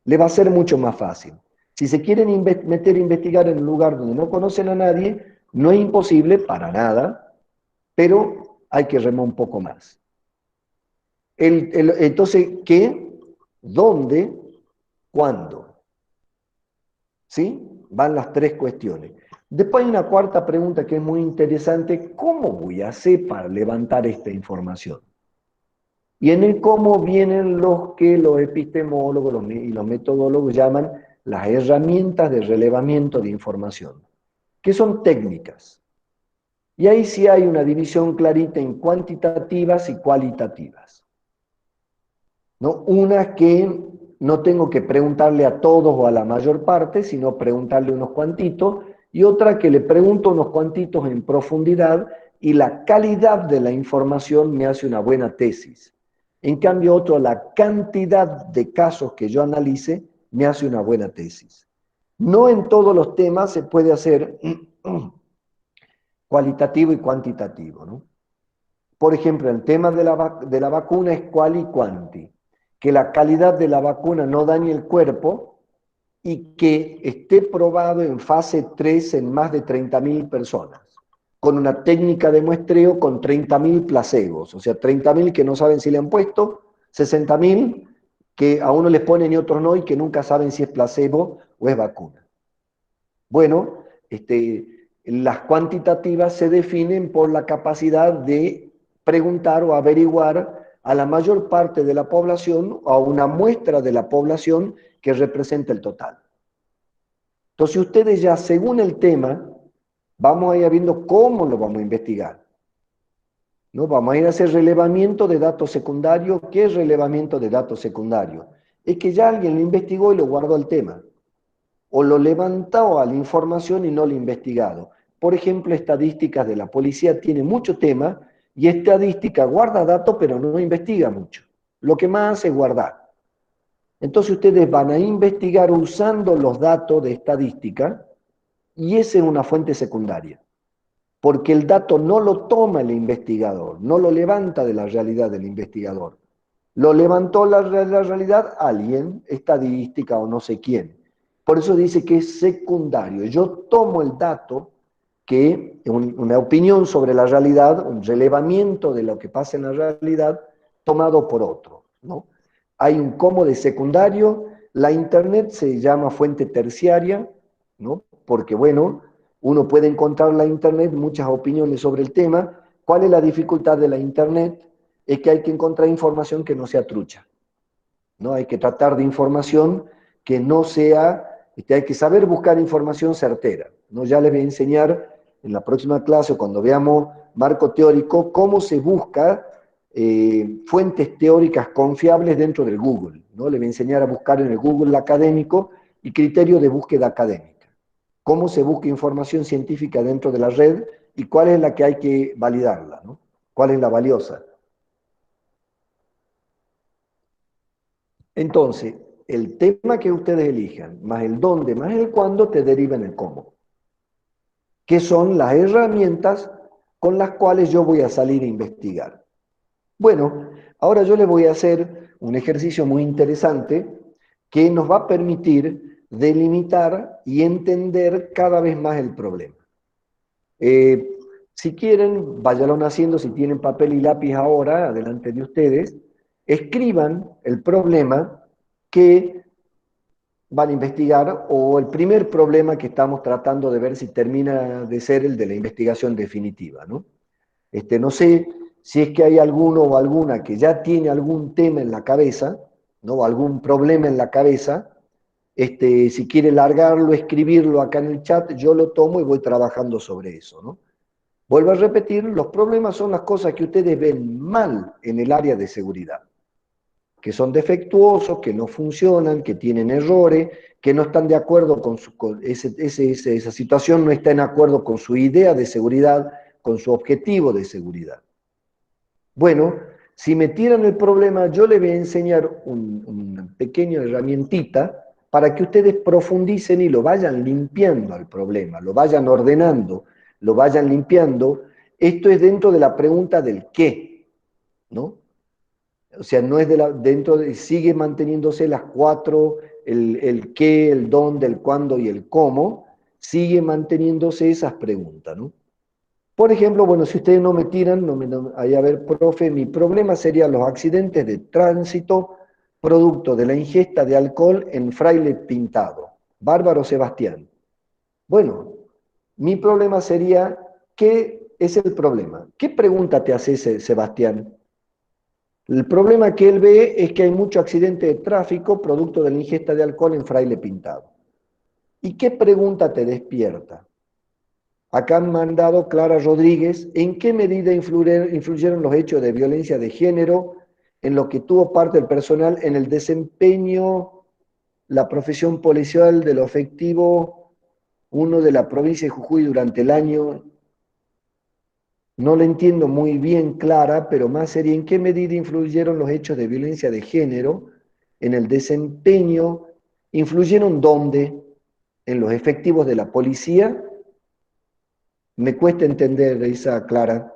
le va a ser mucho más fácil. Si se quieren meter a investigar en un lugar donde no conocen a nadie, no es imposible para nada, pero hay que remar un poco más. Entonces, ¿qué? ¿Dónde? ¿Cuándo? ¿Sí? Van las tres cuestiones. Después hay una cuarta pregunta que es muy interesante. ¿Cómo voy a hacer para levantar esta información? Y en el cómo vienen los que los epistemólogos y los metodólogos llaman las herramientas de relevamiento de información, que son técnicas. Y ahí sí hay una división clarita en cuantitativas y cualitativas, ¿no? Una que no tengo que preguntarle a todos o a la mayor parte, sino preguntarle unos cuantitos, y otra que le pregunto unos cuantitos en profundidad y la calidad de la información me hace una buena tesis. En cambio, otro, la cantidad de casos que yo analice me hace una buena tesis. No en todos los temas se puede hacer cualitativo y cuantitativo, ¿no? Por ejemplo, el tema de la vacuna es quali quanti, que la calidad de la vacuna no dañe el cuerpo y que esté probado en fase 3 en más de 30.000 personas, con una técnica de muestreo con 30.000 placebos, o sea, 30.000 que no saben si le han puesto, 60.000 que a uno les ponen y otros no, y que nunca saben si es placebo o es vacuna. Bueno, las cuantitativas se definen por la capacidad de preguntar o averiguar a la mayor parte de la población o a una muestra de la población que representa el total. Entonces ustedes ya según el tema, vamos a ir viendo cómo lo vamos a investigar, ¿no? Vamos a ir a hacer relevamiento de datos secundarios. ¿Qué es relevamiento de datos secundarios? Es que ya alguien lo investigó y lo guardó el tema, o lo levantó a la información y no lo investigado. Por ejemplo, estadísticas de la policía tiene mucho tema y estadística guarda datos pero no investiga mucho. Lo que más hace es guardar. Entonces ustedes van a investigar usando los datos de estadística y esa es una fuente secundaria, porque el dato no lo toma el investigador, no lo levanta de la realidad del investigador. Lo levantó la realidad alguien, estadística o no sé quién. Por eso dice que es secundario. Yo tomo el dato, que una opinión sobre la realidad, un relevamiento de lo que pasa en la realidad, tomado por otro, ¿no? Hay un cómo de secundario. La Internet se llama fuente terciaria, ¿no? Porque, bueno, uno puede encontrar en la Internet muchas opiniones sobre el tema. ¿Cuál es la dificultad de la Internet? Es que hay que encontrar información que no sea trucha, ¿no? Hay que tratar de información que no sea, hay que saber buscar información certera, ¿no? Ya les voy a enseñar en la próxima clase, o cuando veamos marco teórico, cómo se busca fuentes teóricas confiables dentro del Google, ¿no? Les voy a enseñar a buscar en el Google académico y criterio de búsqueda académica. Cómo se busca información científica dentro de la red y cuál es la que hay que validarla, ¿no? Cuál es la valiosa. Entonces, el tema que ustedes elijan, más el dónde, más el cuándo, te deriva en el cómo, que son las herramientas con las cuales yo voy a salir a investigar. Bueno, ahora yo les voy a hacer un ejercicio muy interesante que nos va a permitir delimitar y entender cada vez más el problema. Eh, si quieren, váyanlo haciendo, si tienen papel y lápiz ahora, delante de ustedes, escriban el problema que van a investigar o el primer problema que estamos tratando de ver si termina de ser el de la investigación definitiva, ¿no? No sé si es que hay alguno o alguna que ya tiene algún tema en la cabeza, ¿no? Algún problema en la cabeza. Si quiere largarlo, escribirlo acá en el chat, yo lo tomo y voy trabajando sobre eso, ¿no? Vuelvo a repetir, los problemas son las cosas que ustedes ven mal en el área de seguridad, que son defectuosos, que no funcionan, que tienen errores, que no están de acuerdo con esa situación, no está en acuerdo con su idea de seguridad, con su objetivo de seguridad. Bueno, Si me tiran el problema, yo les voy a enseñar una pequeña herramientita para que ustedes profundicen y lo vayan limpiando al problema, lo vayan ordenando, lo vayan limpiando. Esto es dentro de la pregunta del qué, ¿no? O sea, no es sigue manteniéndose las cuatro, el qué, el dónde, el cuándo y el cómo, sigue manteniéndose esas preguntas, ¿no? Por ejemplo, bueno, si ustedes no me tiran, ahí a ver, profe, mi problema serían los accidentes de tránsito producto de la ingesta de alcohol en Fraile Pintado. Bárbaro Sebastián. Bueno, mi problema sería, ¿qué es el problema? ¿Qué pregunta te hace Sebastián? El problema que él ve es que hay mucho accidente de tráfico producto de la ingesta de alcohol en Fraile Pintado. ¿Y qué pregunta te despierta? Acá han mandado Clara Rodríguez, ¿en qué medida influyeron los hechos de violencia de género en lo que tuvo parte del personal en el desempeño, la profesión policial de lo efectivo, uno de la provincia de Jujuy durante el año? No le entiendo muy bien, Clara, pero más sería, ¿en qué medida influyeron los hechos de violencia de género en el desempeño? ¿Influyeron dónde? ¿En los efectivos de la policía? Me cuesta entender esa, Clara.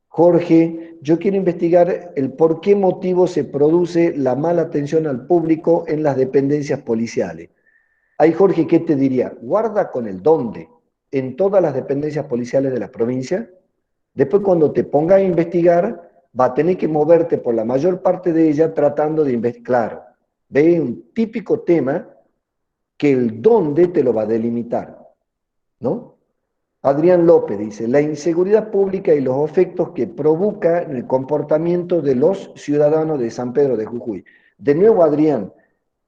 Jorge, yo quiero investigar el por qué motivo se produce la mala atención al público en las dependencias policiales. Ahí, Jorge, ¿qué te diría? Guarda con el dónde. En todas las dependencias policiales de la provincia. Después, cuando te pongas a investigar, va a tener que moverte por la mayor parte de ella tratando de investigar. Claro, ve un típico tema que el dónde te lo va a delimitar, ¿no? Adrián López dice, la inseguridad pública y los efectos que provoca en el comportamiento de los ciudadanos de San Pedro de Jujuy. De nuevo, Adrián,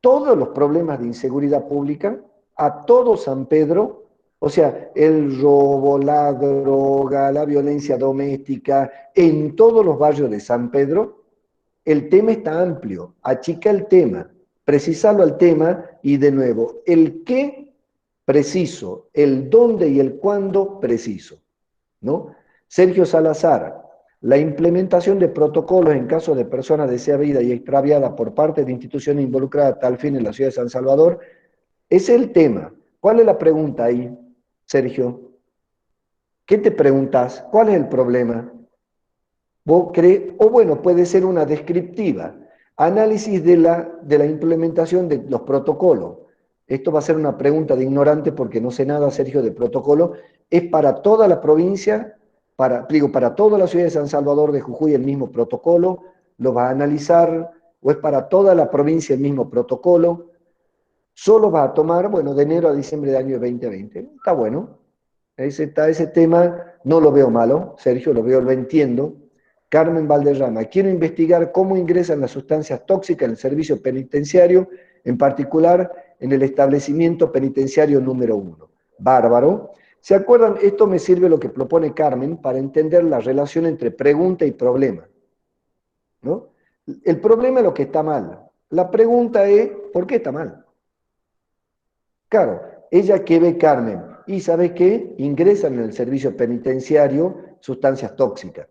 todos los problemas de inseguridad pública, a todo San Pedro, o sea, el robo, la droga, la violencia doméstica, en todos los barrios de San Pedro, el tema está amplio, achica el tema, precisarlo al tema y de nuevo, el qué preciso, el dónde y el cuándo preciso, ¿no? Sergio Salazar, la implementación de protocolos en caso de personas desahabidas y extraviadas por parte de instituciones involucradas a tal fin en la ciudad de San Salvador, es el tema. ¿Cuál es la pregunta ahí, Sergio? ¿Qué te preguntas? ¿Cuál es el problema? ¿Vos crees? O bueno, puede ser una descriptiva. Análisis de la implementación de los protocolos. Esto va a ser una pregunta de ignorante porque no sé nada, Sergio, de protocolo. ¿Es para toda la provincia, para toda la ciudad de San Salvador de Jujuy el mismo protocolo? ¿Lo va a analizar? ¿O es para toda la provincia el mismo protocolo? Solo va a tomar, bueno, de enero a diciembre del año 2020. Está bueno. Ese tema no lo veo malo, Sergio, lo entiendo. Carmen Valderrama, quiero investigar cómo ingresan las sustancias tóxicas en el servicio penitenciario, en particular en el establecimiento penitenciario número 1. Bárbaro. ¿Se acuerdan? Esto me sirve lo que propone Carmen para entender la relación entre pregunta y problema, ¿no? El problema es lo que está mal. La pregunta es, ¿por qué está mal? Claro, ella que ve Carmen y ¿sabe qué? Ingresan en el servicio penitenciario sustancias tóxicas.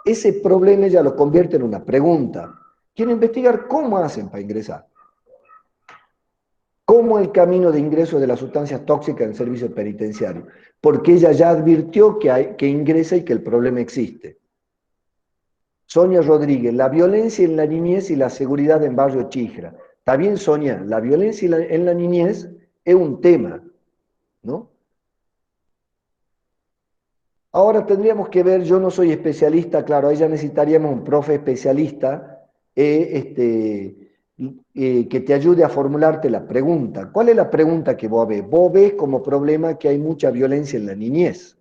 Ese problema ella lo convierte en una pregunta. Quiero investigar cómo hacen para ingresar. ¿Cómo el camino de ingreso de las sustancias tóxicas en el servicio penitenciario? Porque ella ya advirtió que ingresa y que el problema existe. Sonia Rodríguez, la violencia en la niñez y la seguridad en Barrio Chijra. Está bien, Sonia, la violencia en la niñez es un tema, ¿no? Ahora tendríamos que ver, yo no soy especialista, claro, ahí ya necesitaríamos un profe especialista que te ayude a formularte la pregunta. ¿Cuál es la pregunta que vos ves? Vos ves como problema que hay mucha violencia en la niñez.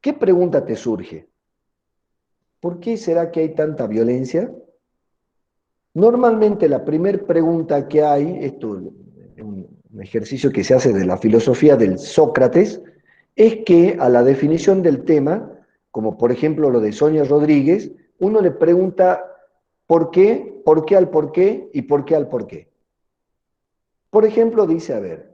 ¿Qué pregunta te surge? ¿Por qué será que hay tanta violencia? Normalmente la primera pregunta que hay, esto es un ejercicio que se hace de la filosofía del Sócrates, es que a la definición del tema, como por ejemplo lo de Sonia Rodríguez, uno le pregunta por qué al por qué y por qué al por qué. Por ejemplo, dice, a ver,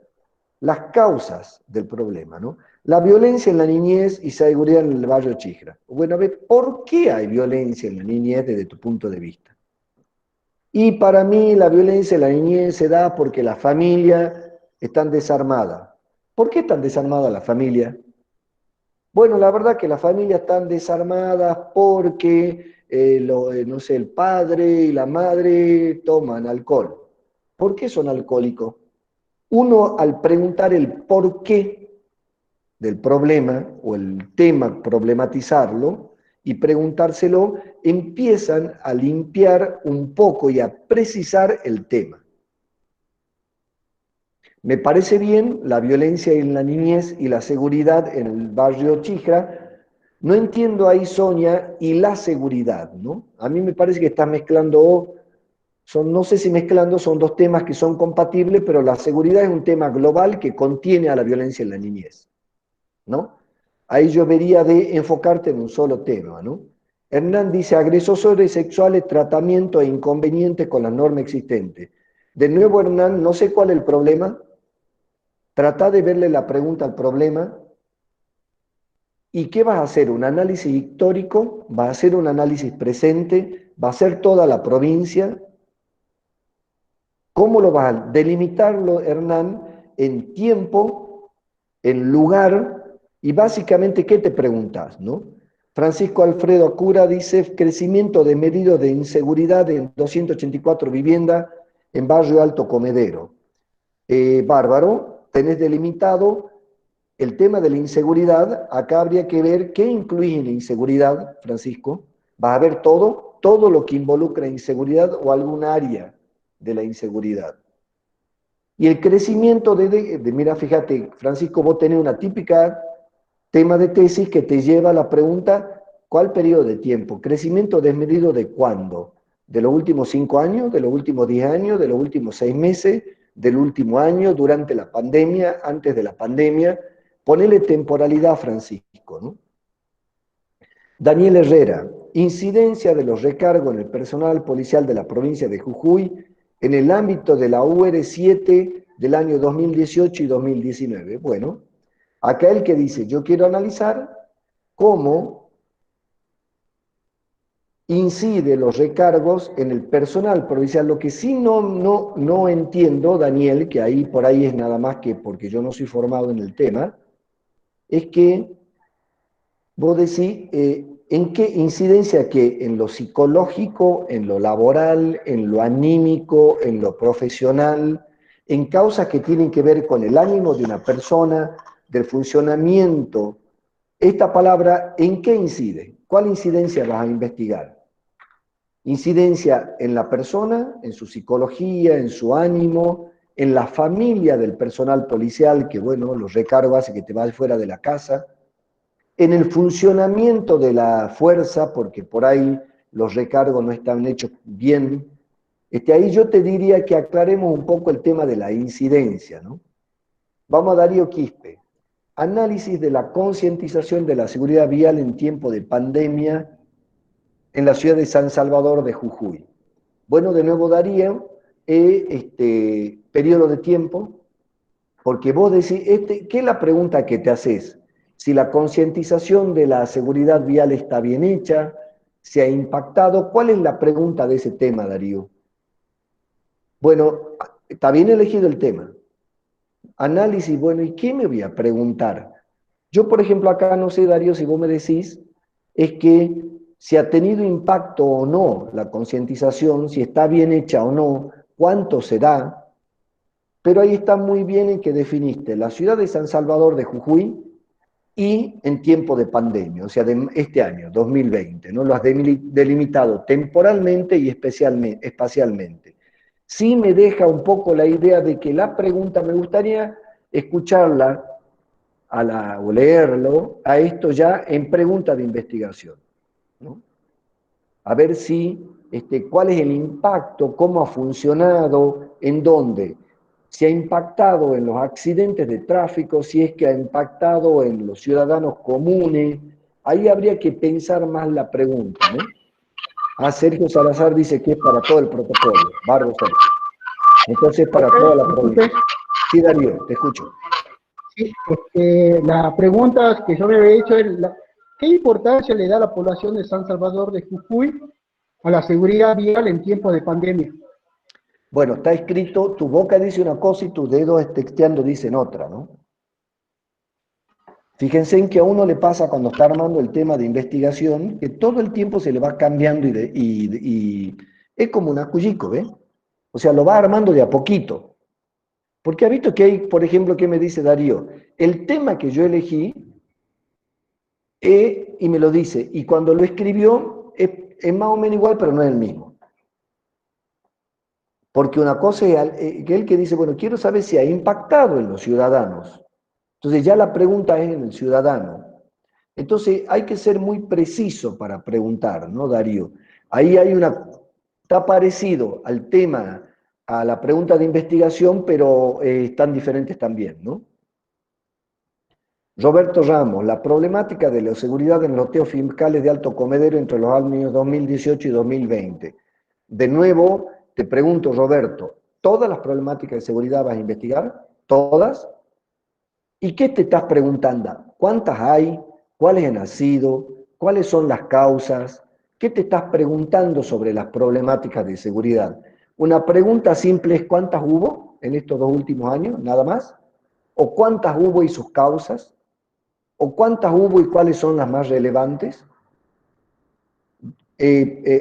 las causas del problema, ¿no? La violencia en la niñez y seguridad en el barrio Chijra. Bueno, a ver, ¿por qué hay violencia en la niñez desde tu punto de vista? Y para mí la violencia en la niñez se da porque la familia está desarmada. ¿Por qué están desarmada la familia? Bueno, la verdad que las familias están desarmadas porque, no sé, el padre y la madre toman alcohol. ¿Por qué son alcohólicos? Uno, al preguntar el por qué del problema o el tema, problematizarlo y preguntárselo, empiezan a limpiar un poco y a precisar el tema. Me parece bien la violencia en la niñez y la seguridad en el barrio Chijra. No entiendo ahí, Sonia, y la seguridad, ¿no? A mí me parece que estás mezclando, no sé si mezclando, son dos temas que son compatibles, pero la seguridad es un tema global que contiene a la violencia en la niñez, ¿no? Ahí yo vería de enfocarte en un solo tema, ¿no? Hernán dice, agresores sexuales, tratamiento e inconveniente con la norma existente. De nuevo, Hernán, no sé cuál es el problema. Trata de verle la pregunta al problema. ¿Y qué vas a hacer? ¿Un análisis histórico? ¿Va a hacer un análisis presente? ¿Va a ser toda la provincia? ¿Cómo lo vas a delimitarlo, Hernán, en tiempo, en lugar y básicamente qué te preguntas, ¿no? Francisco Alfredo Acura dice crecimiento de medidas de inseguridad en 284 viviendas en Barrio Alto Comedero. Bárbaro, tenés delimitado el tema de la inseguridad. Acá habría que ver qué incluye en la inseguridad, Francisco. ¿Vas a ver todo lo que involucra inseguridad o algún área de la inseguridad? Y el crecimiento mira, fíjate, Francisco, vos tenés una típica tema de tesis que te lleva a la pregunta, ¿cuál periodo de tiempo? ¿Crecimiento desmedido de cuándo? ¿De los últimos 5 años? ¿De los últimos 10 años? ¿De los últimos 6 meses? ¿Del último año? ¿Durante la pandemia? ¿Antes de la pandemia? Ponele temporalidad, Francisco, ¿no? Daniel Herrera, incidencia de los recargos en el personal policial de la provincia de Jujuy en el ámbito de la UR7 del año 2018 y 2019. Bueno, acá el que dice, yo quiero analizar cómo incide los recargos en el personal provincial. Lo que sí no entiendo, Daniel, que ahí por ahí es nada más que porque yo no soy formado en el tema, es que vos decís, ¿en qué incidencia que en lo psicológico, en lo laboral, en lo anímico, en lo profesional, en causas que tienen que ver con el ánimo de una persona, del funcionamiento? Esta palabra, ¿en qué incide? ¿Cuál incidencia vas a investigar? Incidencia en la persona, en su psicología, en su ánimo, en la familia del personal policial, que bueno, los recargos hace que te vayas fuera de la casa, en el funcionamiento de la fuerza, porque por ahí los recargos no están hechos bien. Ahí yo te diría que aclaremos un poco el tema de la incidencia, ¿no? Vamos a Darío Quispe. Análisis de la concientización de la seguridad vial en tiempo de pandemia en la ciudad de San Salvador de Jujuy. Bueno, de nuevo Darío, periodo de tiempo, porque vos decís, ¿qué es la pregunta que te haces? Si la concientización de la seguridad vial está bien hecha, se ha impactado, ¿cuál es la pregunta de ese tema, Darío? Bueno, está bien elegido el tema. Análisis, bueno, ¿y qué me voy a preguntar? Yo, por ejemplo, acá no sé, Darío, si vos me decís, es que si ha tenido impacto o no la concientización, si está bien hecha o no, cuánto se da, pero ahí está muy bien en que definiste la ciudad de San Salvador de Jujuy y en tiempo de pandemia, o sea, de este año, 2020, ¿no? Lo has delimitado temporalmente y espacialmente. Sí me deja un poco la idea de que la pregunta, me gustaría escucharla o leerlo a esto ya en pregunta de investigación, ¿no? A ver si, cuál es el impacto, cómo ha funcionado, en dónde. Si ha impactado en los accidentes de tráfico, si es que ha impactado en los ciudadanos comunes. Ahí habría que pensar más la pregunta, ¿no? Sergio Salazar dice que es para todo el protocolo. Barro, Sergio. Entonces, para toda la provincia. Sí, Darío, te escucho. Sí, la pregunta que yo me había hecho es, ¿qué importancia le da la población de San Salvador de Jujuy a la seguridad vial en tiempos de pandemia? Bueno, está escrito, tu boca dice una cosa y tus dedos texteando dicen otra, ¿no? Fíjense en que a uno le pasa cuando está armando el tema de investigación, que todo el tiempo se le va cambiando y es como un acullico, ¿ves? O sea, lo va armando de a poquito. Porque ha visto que hay, por ejemplo, ¿qué me dice Darío? El tema que yo elegí, y me lo dice, y cuando lo escribió, es más o menos igual, pero no es el mismo. Porque una cosa es que él que dice, bueno, quiero saber si ha impactado en los ciudadanos. Entonces ya la pregunta es en el ciudadano. Entonces hay que ser muy preciso para preguntar, ¿no, Darío? Ahí hay una, está parecido al tema, a la pregunta de investigación, pero están diferentes también, ¿no? Roberto Ramos, la problemática de la seguridad en los loteos fiscales de Alto Comedero entre los años 2018 y 2020. De nuevo, te pregunto, Roberto, ¿todas las problemáticas de seguridad vas a investigar? ¿Todas? ¿Y qué te estás preguntando? ¿Cuántas hay? ¿Cuáles han nacido? ¿Cuáles son las causas? ¿Qué te estás preguntando sobre las problemáticas de seguridad? Una pregunta simple es ¿cuántas hubo en estos 2 últimos años? Nada más. ¿O cuántas hubo y sus causas? ¿O cuántas hubo y cuáles son las más relevantes?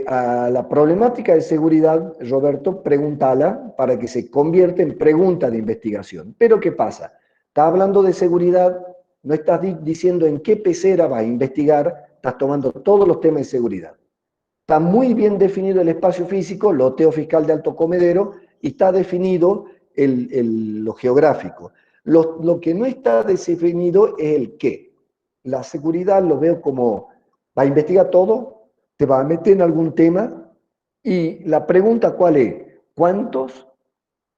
A la problemática de seguridad, Roberto, pregúntala para que se convierta en pregunta de investigación. Pero ¿qué pasa? Estás hablando de seguridad, no estás diciendo en qué pecera vas a investigar, estás tomando todos los temas de seguridad. Está muy bien definido el espacio físico, loteo fiscal de Alto Comedero, y está definido lo geográfico. Lo que no está definido es el qué. La seguridad lo veo como, va a investigar todo, te va a meter en algún tema, y la pregunta ¿cuál es? ¿Cuántos?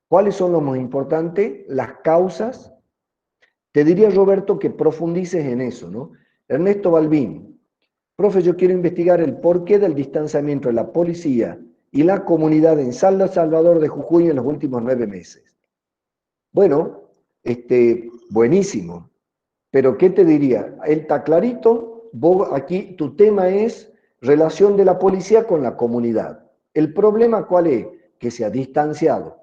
¿Cuáles son los más importantes? Las causas. Te diría, Roberto, que profundices en eso, ¿no? Ernesto Balbín, profe, yo quiero investigar el porqué del distanciamiento de la policía y la comunidad en San Salvador de Jujuy en los últimos 9 meses. Bueno, buenísimo. Pero ¿qué te diría? Él está clarito, vos aquí tu tema es relación de la policía con la comunidad. ¿El problema cuál es? Que se ha distanciado.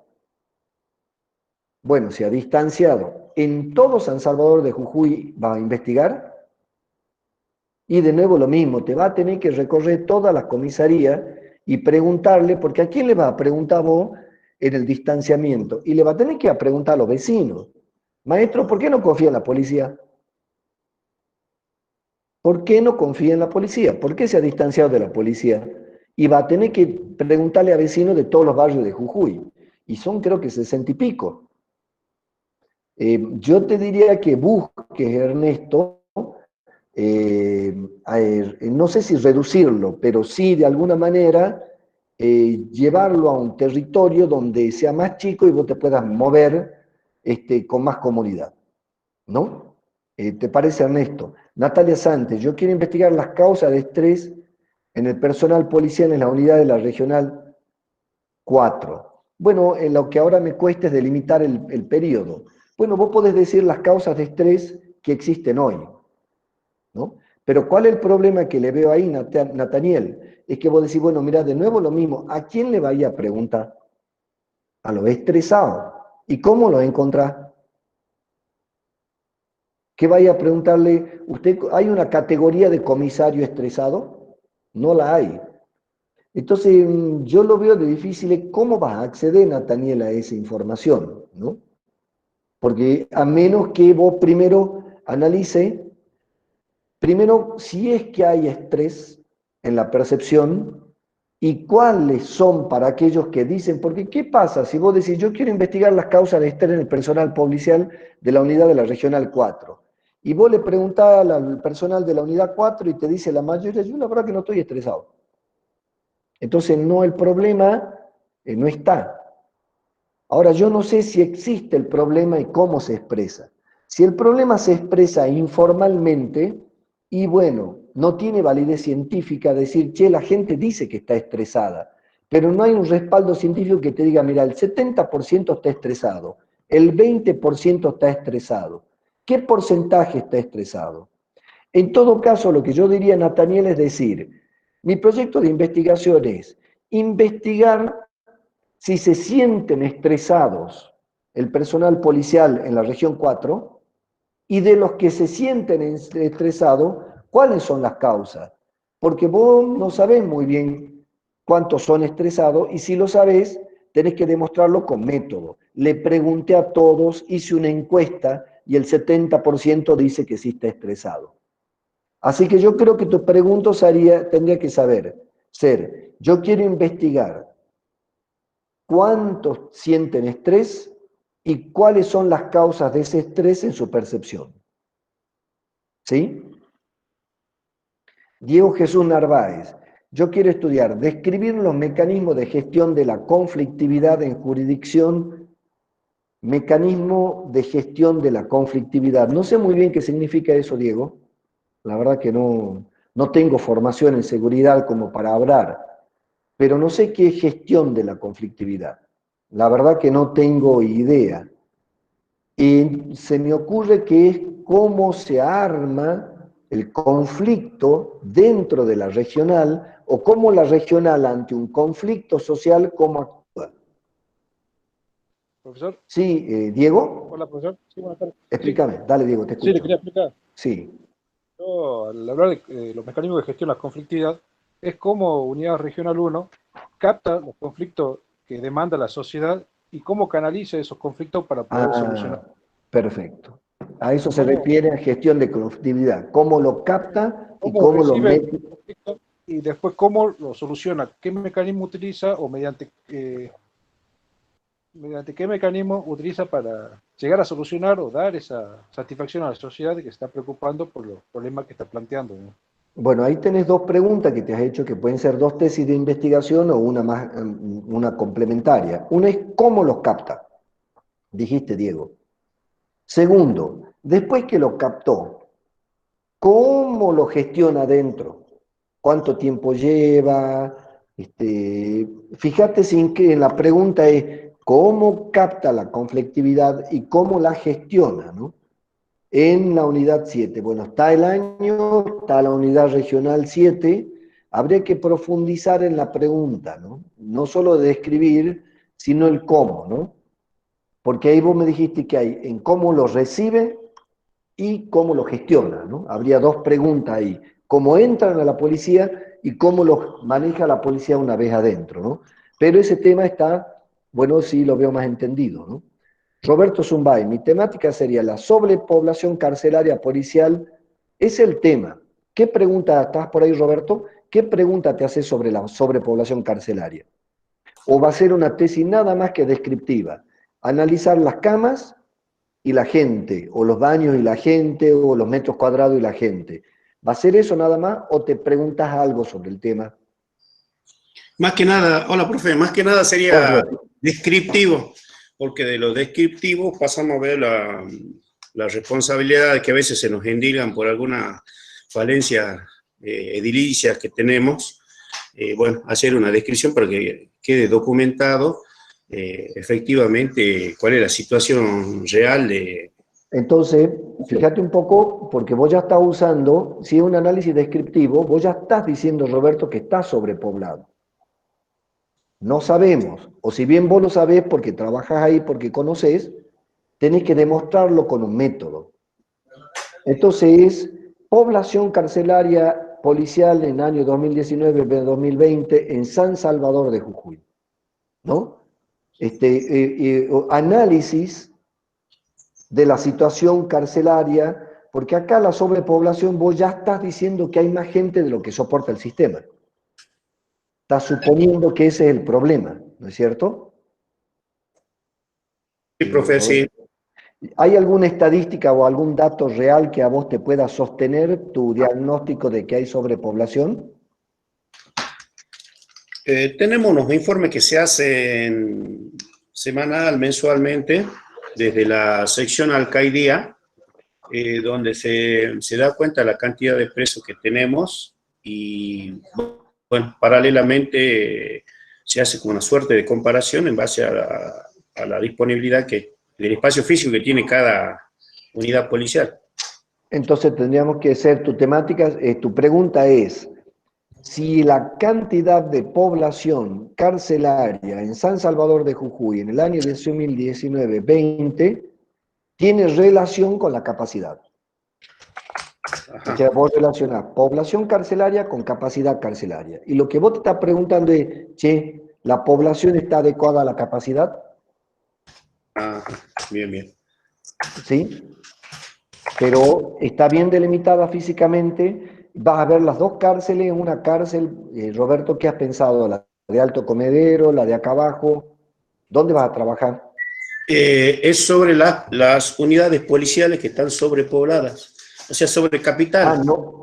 Bueno, se ha distanciado. En todo San Salvador de Jujuy va a investigar. Y de nuevo lo mismo, te va a tener que recorrer toda la comisaría y preguntarle, porque ¿a quién le va a preguntar vos en el distanciamiento? Y le va a tener que preguntar a los vecinos. Maestro, ¿por qué no confía en la policía? ¿Por qué no confía en la policía? ¿Por qué se ha distanciado de la policía? Y va a tener que preguntarle a vecinos de todos los barrios de Jujuy. Y son creo que 60 y pico. Yo te diría que busques, Ernesto, no sé si reducirlo, pero sí de alguna manera llevarlo a un territorio donde sea más chico y vos te puedas mover con más comodidad, ¿no? ¿Te parece, Ernesto? Natalia Santos, yo quiero investigar las causas de estrés en el personal policial en la unidad de la Regional 4. Bueno, en lo que ahora me cuesta es delimitar el periodo. Bueno, vos podés decir las causas de estrés que existen hoy, ¿no? Pero ¿cuál es el problema que le veo ahí, Nathaniel? Es que vos decís, bueno, mira, de nuevo lo mismo, ¿a quién le vaya a preguntar? A los estresados. ¿Y cómo lo encontrás? ¿Qué vaya a preguntarle? ¿Usted hay una categoría de comisario estresado? No la hay. Entonces, yo lo veo de difícil, ¿cómo vas a acceder, Nathaniel, a esa información? ¿No? Porque a menos que vos primero analice. Primero, si es que hay estrés en la percepción y cuáles son para aquellos que dicen, porque ¿qué pasa si vos decís, yo quiero investigar las causas de estrés en el personal policial de la unidad de la Regional 4? Y vos le preguntás al personal de la unidad 4 y te dice la mayoría, yo la verdad que no estoy estresado. Entonces, no, el problema no está. Ahora, yo no sé si existe el problema y cómo se expresa. Si el problema se expresa informalmente, y bueno, no tiene validez científica decir, che, la gente dice que está estresada, pero no hay un respaldo científico que te diga, mira, el 70% está estresado, El 20% está estresado. ¿Qué porcentaje está estresado? En todo caso, lo que yo diría, Nathaniel, es decir, mi proyecto de investigación es investigar si se sienten estresados el personal policial en la región 4 y de los que se sienten estresados, ¿cuáles son las causas? Porque vos no sabés muy bien cuántos son estresados y si lo sabés, tenés que demostrarlo con método. Le pregunté a todos, hice una encuesta y el 70% dice que sí está estresado. Así que yo creo que tu pregunta tendría que ser, yo quiero investigar cuántos sienten estrés y cuáles son las causas de ese estrés en su percepción. ¿Sí? Diego Jesús Narváez, yo quiero estudiar, describir los mecanismos de gestión de la conflictividad en jurisdicción, mecanismo de gestión de la conflictividad. No sé muy bien qué significa eso, Diego. La verdad que no tengo formación en seguridad como para hablar, pero no sé qué es gestión de la conflictividad. La verdad que no tengo idea. Y se me ocurre que es cómo se arma el conflicto dentro de la regional o cómo la regional ante un conflicto social, cómo actúa. Profesor. Sí, Diego. Hola, profesor. Sí, buenas tardes. Explícame, dale Diego, te Sí, le escucho. quería explicar. Sí. Yo, al hablar de los mecanismos de gestión de la conflictividad, es cómo Unidad Regional 1 capta los conflictos que demanda la sociedad y cómo canaliza esos conflictos para poder solucionar. Perfecto. A eso se ¿Cómo, refiere a gestión de conflictividad. Cómo lo capta y cómo cómo lo recibe el mete. conflicto y después cómo lo soluciona? ¿Qué mecanismo utiliza o mediante qué mecanismo utiliza para llegar a solucionar o dar esa satisfacción a la sociedad de que se está preocupando por los problemas que está planteando, ¿no? Bueno, ahí tenés dos preguntas que te has hecho que pueden ser dos tesis de investigación o una más, una complementaria. Una es cómo los capta, dijiste Diego. Segundo, después que lo captó, ¿cómo lo gestiona adentro? ¿Cuánto tiempo lleva? Fíjate sin que la pregunta es cómo capta la conflictividad y cómo la gestiona, ¿no? En la unidad 7. Bueno, está el año, está la unidad regional 7. Habría que profundizar en la pregunta, ¿no? No solo describir, sino el cómo, ¿no? Porque ahí vos me dijiste que hay en cómo lo recibe y cómo lo gestiona, ¿no? Habría dos preguntas ahí. Cómo entran a la policía y cómo los maneja la policía una vez adentro, ¿no? Pero ese tema está, bueno, sí lo veo más entendido, ¿no? Roberto Zumbay, mi temática sería la sobrepoblación carcelaria policial. Es el tema. ¿Qué pregunta, estás por ahí, Roberto? ¿Qué pregunta te haces sobre la sobrepoblación carcelaria? ¿O va a ser una tesis nada más que descriptiva? Analizar las camas y la gente, o los baños y la gente, o los metros cuadrados y la gente. ¿Va a ser eso nada más o te preguntas algo sobre el tema? Más que nada, hola profe, más que nada sería descriptivo, porque de lo descriptivo pasamos a ver la responsabilidad que a veces se nos endilgan por alguna falencia edilicia que tenemos. Bueno, hacer una descripción para que quede documentado efectivamente cuál es la situación real de... Entonces, fíjate un poco, porque vos ya estás usando, si es un análisis descriptivo, vos ya estás diciendo, Roberto, que está sobrepoblado. No sabemos, o si bien vos lo sabés porque trabajás ahí, porque conocés, tenés que demostrarlo con un método. Entonces, población carcelaria policial en año 2019-2020 en San Salvador de Jujuy, ¿no? Análisis de la situación carcelaria, porque acá la sobrepoblación vos ya estás diciendo que hay más gente de lo que soporta el sistema. Estás suponiendo que ese es el problema, ¿no es cierto? Sí, profe, sí. ¿Hay alguna estadística o algún dato real que a vos te pueda sostener tu diagnóstico de que hay sobrepoblación? Tenemos unos informes que se hacen semanal, mensualmente, desde la sección alcaidía, donde se da cuenta la cantidad de presos que tenemos y, bueno, paralelamente se hace como una suerte de comparación en base a la disponibilidad que del espacio físico que tiene cada unidad policial. Entonces tendríamos que hacer tu temática, tu pregunta es, si la cantidad de población carcelaria en San Salvador de Jujuy en el año 2019-20 tiene relación con la capacidad. O sea, vos relacionás población carcelaria con capacidad carcelaria. Y lo que vos te estás preguntando es, che, ¿la población está adecuada a la capacidad? Bien, bien. ¿Sí? Pero está bien delimitada físicamente. Vas a ver las dos cárceles, una cárcel, Roberto, ¿qué has pensado? ¿La de Alto Comedero, la de acá abajo? ¿Dónde vas a trabajar? Es sobre las unidades policiales que están sobrepobladas, o sea, sobre capital. No,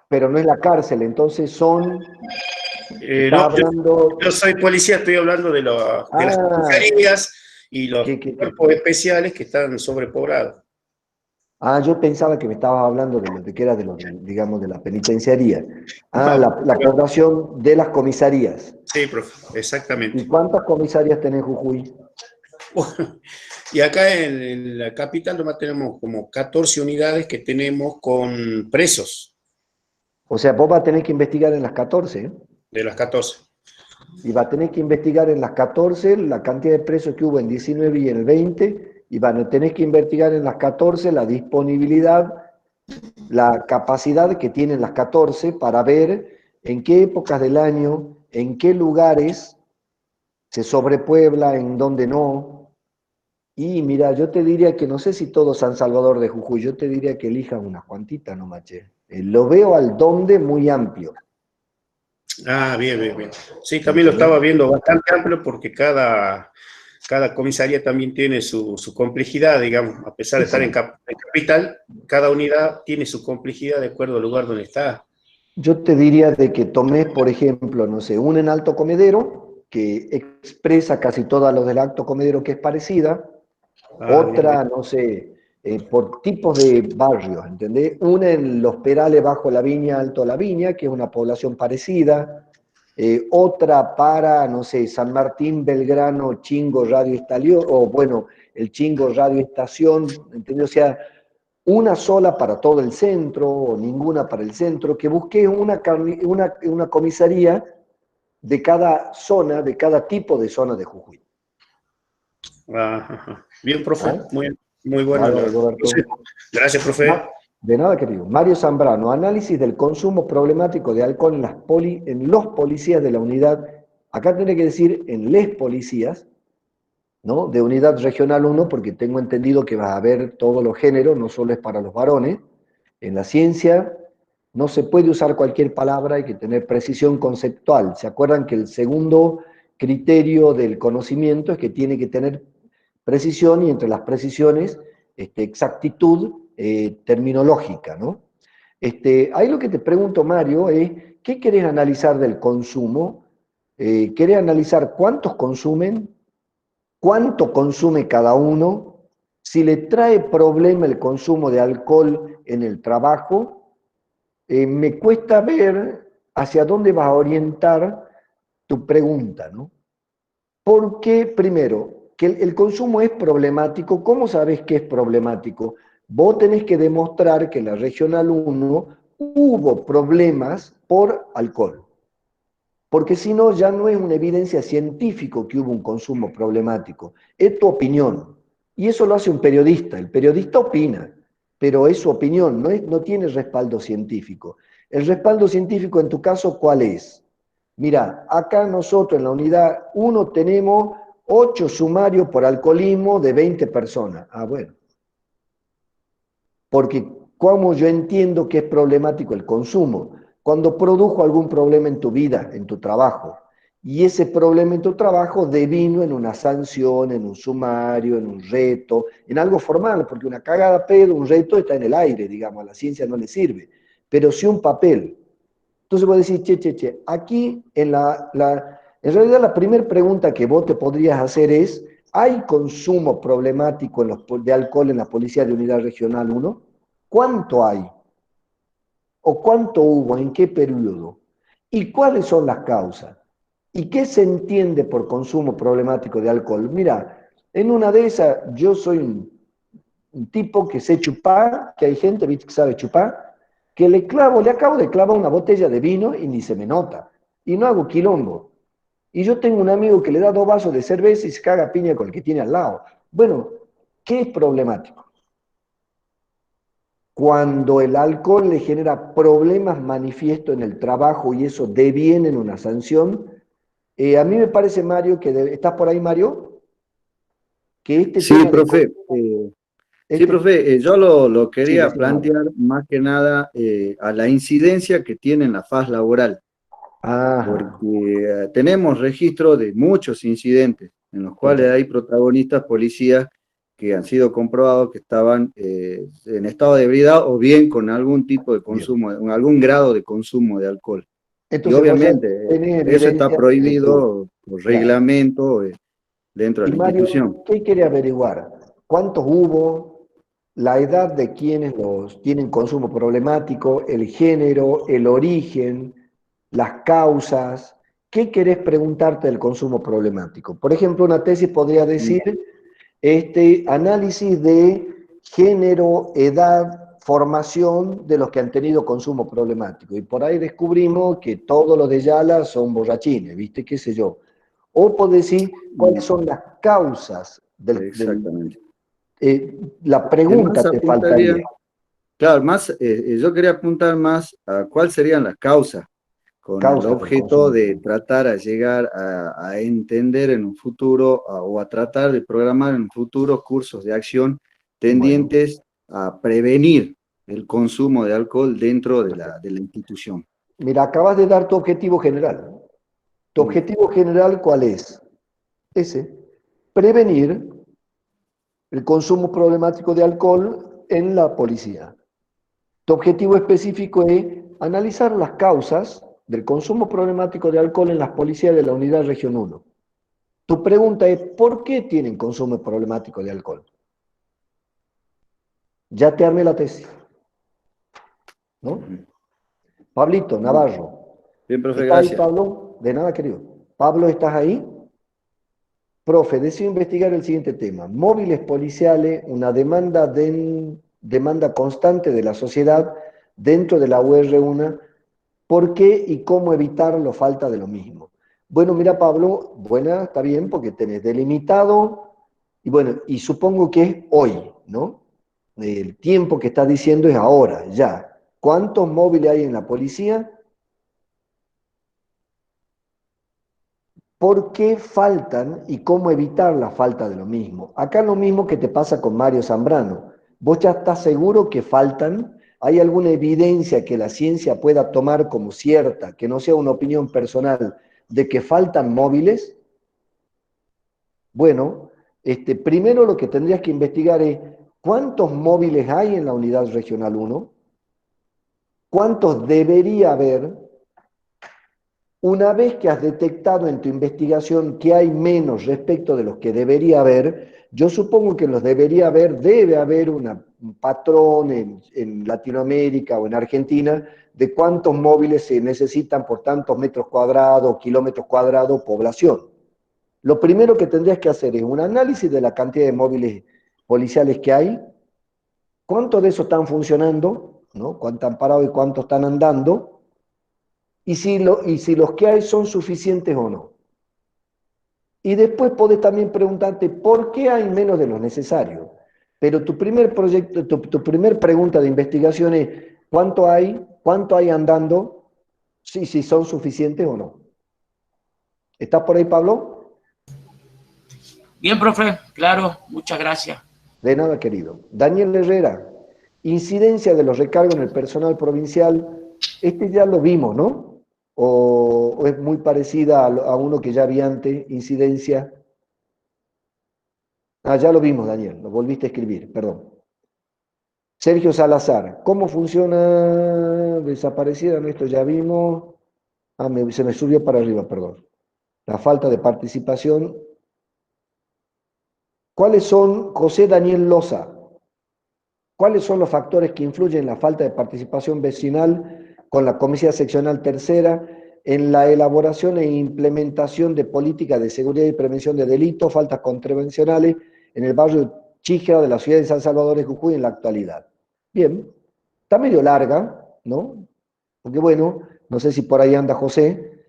pero no es la cárcel, entonces son... No, hablando... yo soy policía, estoy hablando de las comisarías y los cuerpos especiales que están sobrepoblados. Yo pensaba que me estabas hablando de que era digamos, de la penitenciaría. La población de las comisarías. Sí, profe, exactamente. ¿Y cuántas comisarias tenés en Jujuy? Y acá en la capital nomás tenemos como 14 unidades que tenemos con presos. O sea, vos vas a tener que investigar en las 14, ¿eh? De las 14. Y va a tener que investigar en las 14 la cantidad de presos que hubo en 19 y en el 20, y van a tener que investigar en las 14 la disponibilidad, la capacidad que tienen las 14 para ver en qué épocas del año, en qué lugares se sobrepuebla, en dónde no. Y mira, yo te diría que no sé si todo San Salvador de Jujuy, yo te diría que elijas unas cuantitas nomás, che. Lo veo al dónde muy amplio. Bien, bien, bien. Sí, también lo estaba viendo bastante amplio porque cada comisaría también tiene su complejidad, digamos, a pesar de estar en capital, cada unidad tiene su complejidad de acuerdo al lugar donde está. Yo te diría de que tomes, por ejemplo, no sé, una en Alto Comedero, que expresa casi todas los del Alto Comedero que es parecida, otra, no sé, por tipos de barrios, ¿entendés? Una en Los Perales, Bajo la Viña, Alto la Viña, que es una población parecida, otra para, no sé, San Martín, Belgrano, Chingo, Radio Estación, o bueno, el Chingo, Radio Estación, ¿entendés? O sea, una sola para todo el centro, o ninguna para el centro, que busque una comisaría de cada zona, de cada tipo de zona de Jujuy. Bien, profe, muy bueno. Gracias, profe. De nada, querido. Mario Zambrano, análisis del consumo problemático de alcohol en los policías de la unidad, acá tiene que decir en les policías, ¿no? De unidad regional 1, porque tengo entendido que va a haber todos los géneros, no solo es para los varones. En la ciencia no se puede usar cualquier palabra, hay que tener precisión conceptual. ¿Se acuerdan que el segundo criterio del conocimiento es que tiene que tener precisión y entre las precisiones, exactitud terminológica, ¿no? Ahí lo que te pregunto, Mario, es, ¿qué querés analizar del consumo? ¿Querés analizar cuántos consumen? ¿Cuánto consume cada uno? Si le trae problema el consumo de alcohol en el trabajo, me cuesta ver hacia dónde vas a orientar tu pregunta, ¿no? Porque, primero, que el consumo es problemático. ¿Cómo sabes que es problemático? Vos tenés que demostrar que en la Regional 1 hubo problemas por alcohol. Porque si no, ya no es una evidencia científica que hubo un consumo problemático. Es tu opinión. Y eso lo hace un periodista. El periodista opina, pero es su opinión, no tiene respaldo científico. El respaldo científico en tu caso, ¿cuál es? Mira, acá nosotros en la unidad 1 tenemos 8 sumarios por alcoholismo de 20 personas. Bueno. Porque ¿cómo yo entiendo que es problemático el consumo? Cuando produjo algún problema en tu vida, en tu trabajo, y ese problema en tu trabajo devino en una sanción, en un sumario, en un reto, en algo formal, porque una cagada pedo, un reto está en el aire, digamos, a la ciencia no le sirve, pero sí un papel. Entonces vos decís, che, aquí en realidad la primera pregunta que vos te podrías hacer es, ¿hay consumo problemático de alcohol en la Policía de Unidad Regional 1? ¿Cuánto hay? ¿O cuánto hubo? ¿En qué periodo? ¿Y cuáles son las causas? ¿Y qué se entiende por consumo problemático de alcohol? Mira, En una de esas, yo soy un tipo que sé chupar, que hay gente, ¿viste?, que sabe chupar, que le acabo de clavar una botella de vino y ni se me nota. Y no hago quilombo. Y yo tengo un amigo que le da 2 vasos de cerveza y se caga a piña con el que tiene al lado. Bueno, ¿qué es problemático? Cuando el alcohol le genera problemas manifiestos en el trabajo y eso deviene en una sanción, a mí me parece, Mario, ¿estás por ahí, Mario? Que este Sí, tema de... profe. Sí, Este, profe, yo lo sí, quería decime, Mario. plantear más que nada a la incidencia que tiene en la faz laboral, Ajá, porque tenemos registro de muchos incidentes en los cuales hay perfecto. protagonistas, policías, que han sido comprobados que estaban en estado de ebriedad o bien con algún tipo de Bien. consumo, con algún grado de consumo de alcohol. Y Entonces vos ya obviamente tenés eso está evidencia de que hubo. prohibido por Claro. reglamento dentro de Y la Mario, institución. ¿qué quiere averiguar? ¿Cuántos hubo? La edad de quienes los tienen consumo problemático, el género, el origen, las causas. ¿Qué querés preguntarte del consumo problemático? Por ejemplo, una tesis podría decir este análisis de género, edad, formación de los que han tenido consumo problemático. Y por ahí descubrimos que todos los de Yala son borrachines, ¿viste? ¿Qué sé yo? O por decir cuáles son las causas Exactamente. la Además pregunta te apuntaría, faltaría. claro, más, yo quería apuntar más a cuáles serían las causas, con el Causas del objeto consumo de problemático. tratar a llegar a entender en un futuro o a tratar de programar en un futuro cursos de acción Bueno, tendientes a prevenir el consumo de alcohol dentro perfecto. de la institución. Mira, acabas de dar tu objetivo general. ¿Tu Mm. objetivo general cuál es? Ese, prevenir el consumo problemático de alcohol en la policía. Tu objetivo específico es analizar las causas del consumo problemático de alcohol en las policías de la Unidad Región 1. Tu pregunta es, ¿por qué tienen consumo problemático de alcohol? Ya te armé la tesis, ¿no? Ujú. Pablito Bien, Navarro. bien, profe, ¿Estás ahí, gracias. Pablo? De nada, querido. Pablo, ¿estás ahí? Profe, deseo investigar el siguiente tema. Móviles policiales, una demanda constante de la sociedad dentro de la UR1. ¿Por qué y cómo evitar la falta de lo mismo? Bueno, mira, Pablo, buena, está bien, porque tenés delimitado, y bueno, y supongo que es hoy, ¿no? El tiempo que estás diciendo es ahora, ya. ¿Cuántos móviles hay en la policía? ¿Por qué faltan y cómo evitar la falta de lo mismo? Acá lo mismo que te pasa con Mario Zambrano. ¿Vos ya estás seguro que faltan? ¿Hay alguna evidencia que la ciencia pueda tomar como cierta, que no sea una opinión personal, de que faltan móviles? Bueno, primero lo que tendrías que investigar es cuántos móviles hay en la unidad regional 1, cuántos debería haber. Una vez que has detectado en tu investigación que hay menos respecto de los que debería haber, yo supongo que los debería haber, debe haber un patrón en Latinoamérica o en Argentina de cuántos móviles se necesitan por tantos metros cuadrados, kilómetros cuadrados, población. Lo primero que tendrías que hacer es un análisis de la cantidad de móviles policiales que hay, cuántos de esos están funcionando, ¿no? Cuántos han parado y cuántos están andando, y si los que hay son suficientes o no. Y después podés también preguntarte por qué hay menos de lo necesario. Pero tu primer proyecto, tu primer pregunta de investigación es cuánto hay andando, si son suficientes o no. ¿Estás por ahí, Pablo? Bien, profe, claro, muchas gracias. De nada, querido. Daniel Herrera, incidencia de los recargos en el personal provincial, ya lo vimos, ¿no? O es muy parecida a uno que ya vi antes, incidencia. Ah, ya lo vimos, Daniel, lo volviste a escribir, perdón. Sergio Salazar, ¿cómo funciona desaparecida? No, esto ya vimos. Ah, se me subió para arriba, perdón. La falta de participación. ¿Cuáles son, José Daniel Loza, cuáles son los factores que influyen en la falta de participación vecinal con la Comisión Seccional Tercera? en la elaboración e implementación de políticas de seguridad y prevención de delitos, faltas contravencionales en el barrio Chijra de la ciudad de San Salvador de Jujuy en la actualidad. Bien, está medio larga, ¿no? Porque bueno, no sé si por ahí anda José,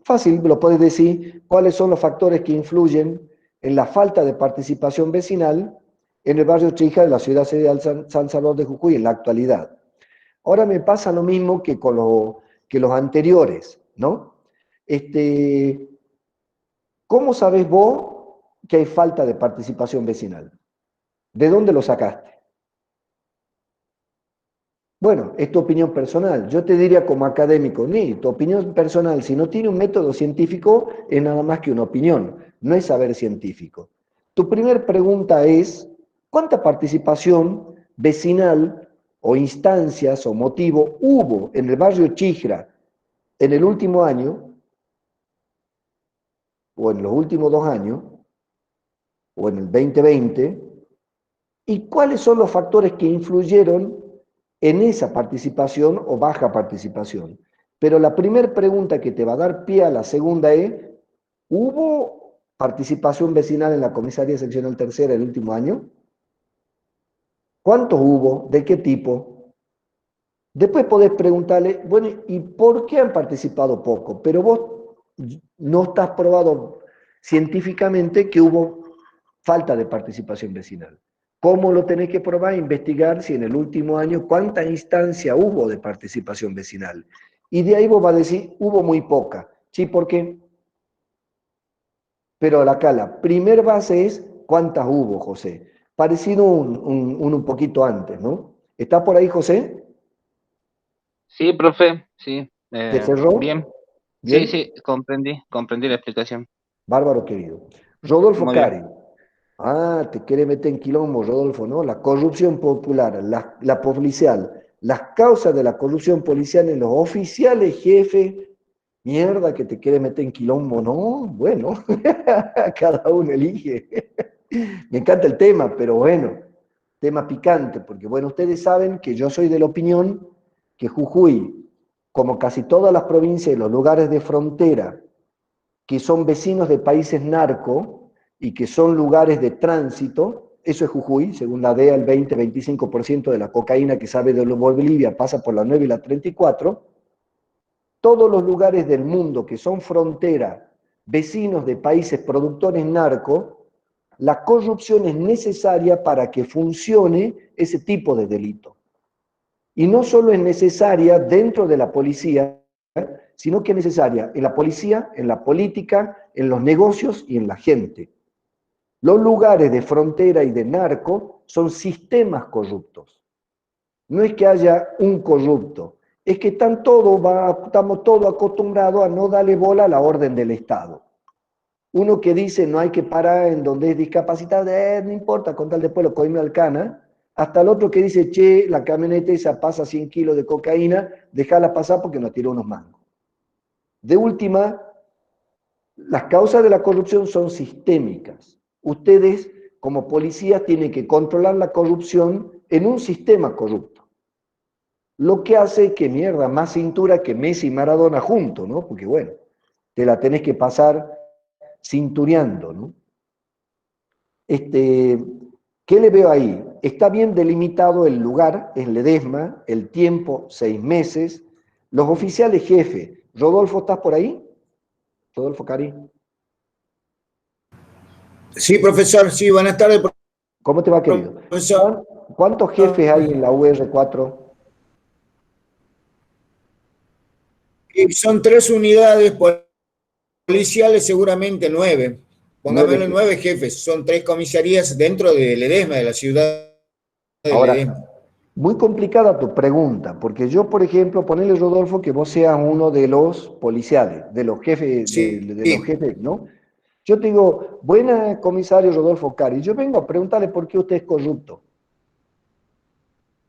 fácil, lo puedes decir, cuáles son los factores que influyen en la falta de participación vecinal en el barrio Chijra de la ciudad de San Salvador de Jujuy en la actualidad. Ahora me pasa lo mismo que con los anteriores, ¿no? ¿Cómo sabés vos que hay falta de participación vecinal? ¿De dónde lo sacaste? Bueno, es tu opinión personal. Yo te diría como académico, ni tu opinión personal, si no tiene un método científico, es nada más que una opinión, no es saber científico. Tu primer pregunta es, ¿cuánta participación vecinal o instancias o motivo hubo en el barrio Chijra en el último año, o en los últimos 2 años, o en el 2020, y cuáles son los factores que influyeron en esa participación o baja participación? Pero la primera pregunta que te va a dar pie a la segunda es, ¿hubo participación vecinal en la comisaría seccional tercera el último año? ¿Cuántos hubo? ¿De qué tipo? Después podés preguntarle, bueno, ¿y por qué han participado poco? Pero vos no estás probado científicamente que hubo falta de participación vecinal. ¿Cómo lo tenés que probar? Investigar si en el último año cuánta instancia hubo de participación vecinal. Y de ahí vos vas a decir, hubo muy poca. ¿Sí? ¿Por qué? Pero acá la primer base es cuántas hubo, José. Parecido un poquito antes, ¿no? ¿Está por ahí, José? Sí, profe, sí. ¿Te cerró? Bien. Sí, ¿Bien? sí, comprendí la explicación. Bárbaro querido. Rodolfo Muy bien. Cari. Ah, te quiere meter en quilombo, Rodolfo, ¿no? La corrupción popular, la policial, las causas de la corrupción policial en los oficiales jefes. Mierda, que te quiere meter en quilombo, ¿no? Bueno, cada uno elige. Me encanta el tema, pero bueno, tema picante, porque bueno, ustedes saben que yo soy de la opinión que Jujuy, como casi todas las provincias y los lugares de frontera, que son vecinos de países narco y que son lugares de tránsito, eso es Jujuy, según la DEA, el 20-25% de la cocaína que sale de Bolivia pasa por la 9 y la 34. Todos los lugares del mundo que son frontera, vecinos de países productores narco, la corrupción es necesaria para que funcione ese tipo de delito. Y no solo es necesaria dentro de la policía, sino que es necesaria en la policía, en la política, en los negocios y en la gente. Los lugares de frontera y de narco son sistemas corruptos. No es que haya un corrupto, es que estamos todos acostumbrados a no darle bola a la orden del Estado. Uno que dice no hay que parar en donde es discapacitado, no importa, con tal después lo coime al cana, hasta el otro que dice, che, la camioneta esa pasa 100 kilos de cocaína, déjala pasar porque nos tiró unos mangos. De última, las causas de la corrupción son sistémicas. Ustedes, como policías, tienen que controlar la corrupción en un sistema corrupto. Lo que hace que, mierda, más cintura que Messi y Maradona juntos, ¿no? Porque, bueno, te la tenés que pasar cintureando, ¿no? ¿Qué le veo ahí? Está bien delimitado el lugar, es Ledesma, el tiempo, 6 meses. Los oficiales jefe. Rodolfo, ¿estás por ahí? Rodolfo Cari. Sí, profesor, sí, buenas tardes, ¿Cómo te va, querido? profesor. ¿Cuántos jefes hay en la UR4? Son 3 unidades policiales, seguramente 9. Pongámosle 9 jefes. Son 3 comisarías dentro de Ledesma, de la ciudad de Ledesma. Ahora, muy complicada tu pregunta, porque yo, por ejemplo, ponerle, Rodolfo, que vos seas uno de los policiales, de los jefes, Sí, de los jefes, ¿no? Yo te digo, buena comisario Rodolfo Cari, yo vengo a preguntarle por qué usted es corrupto.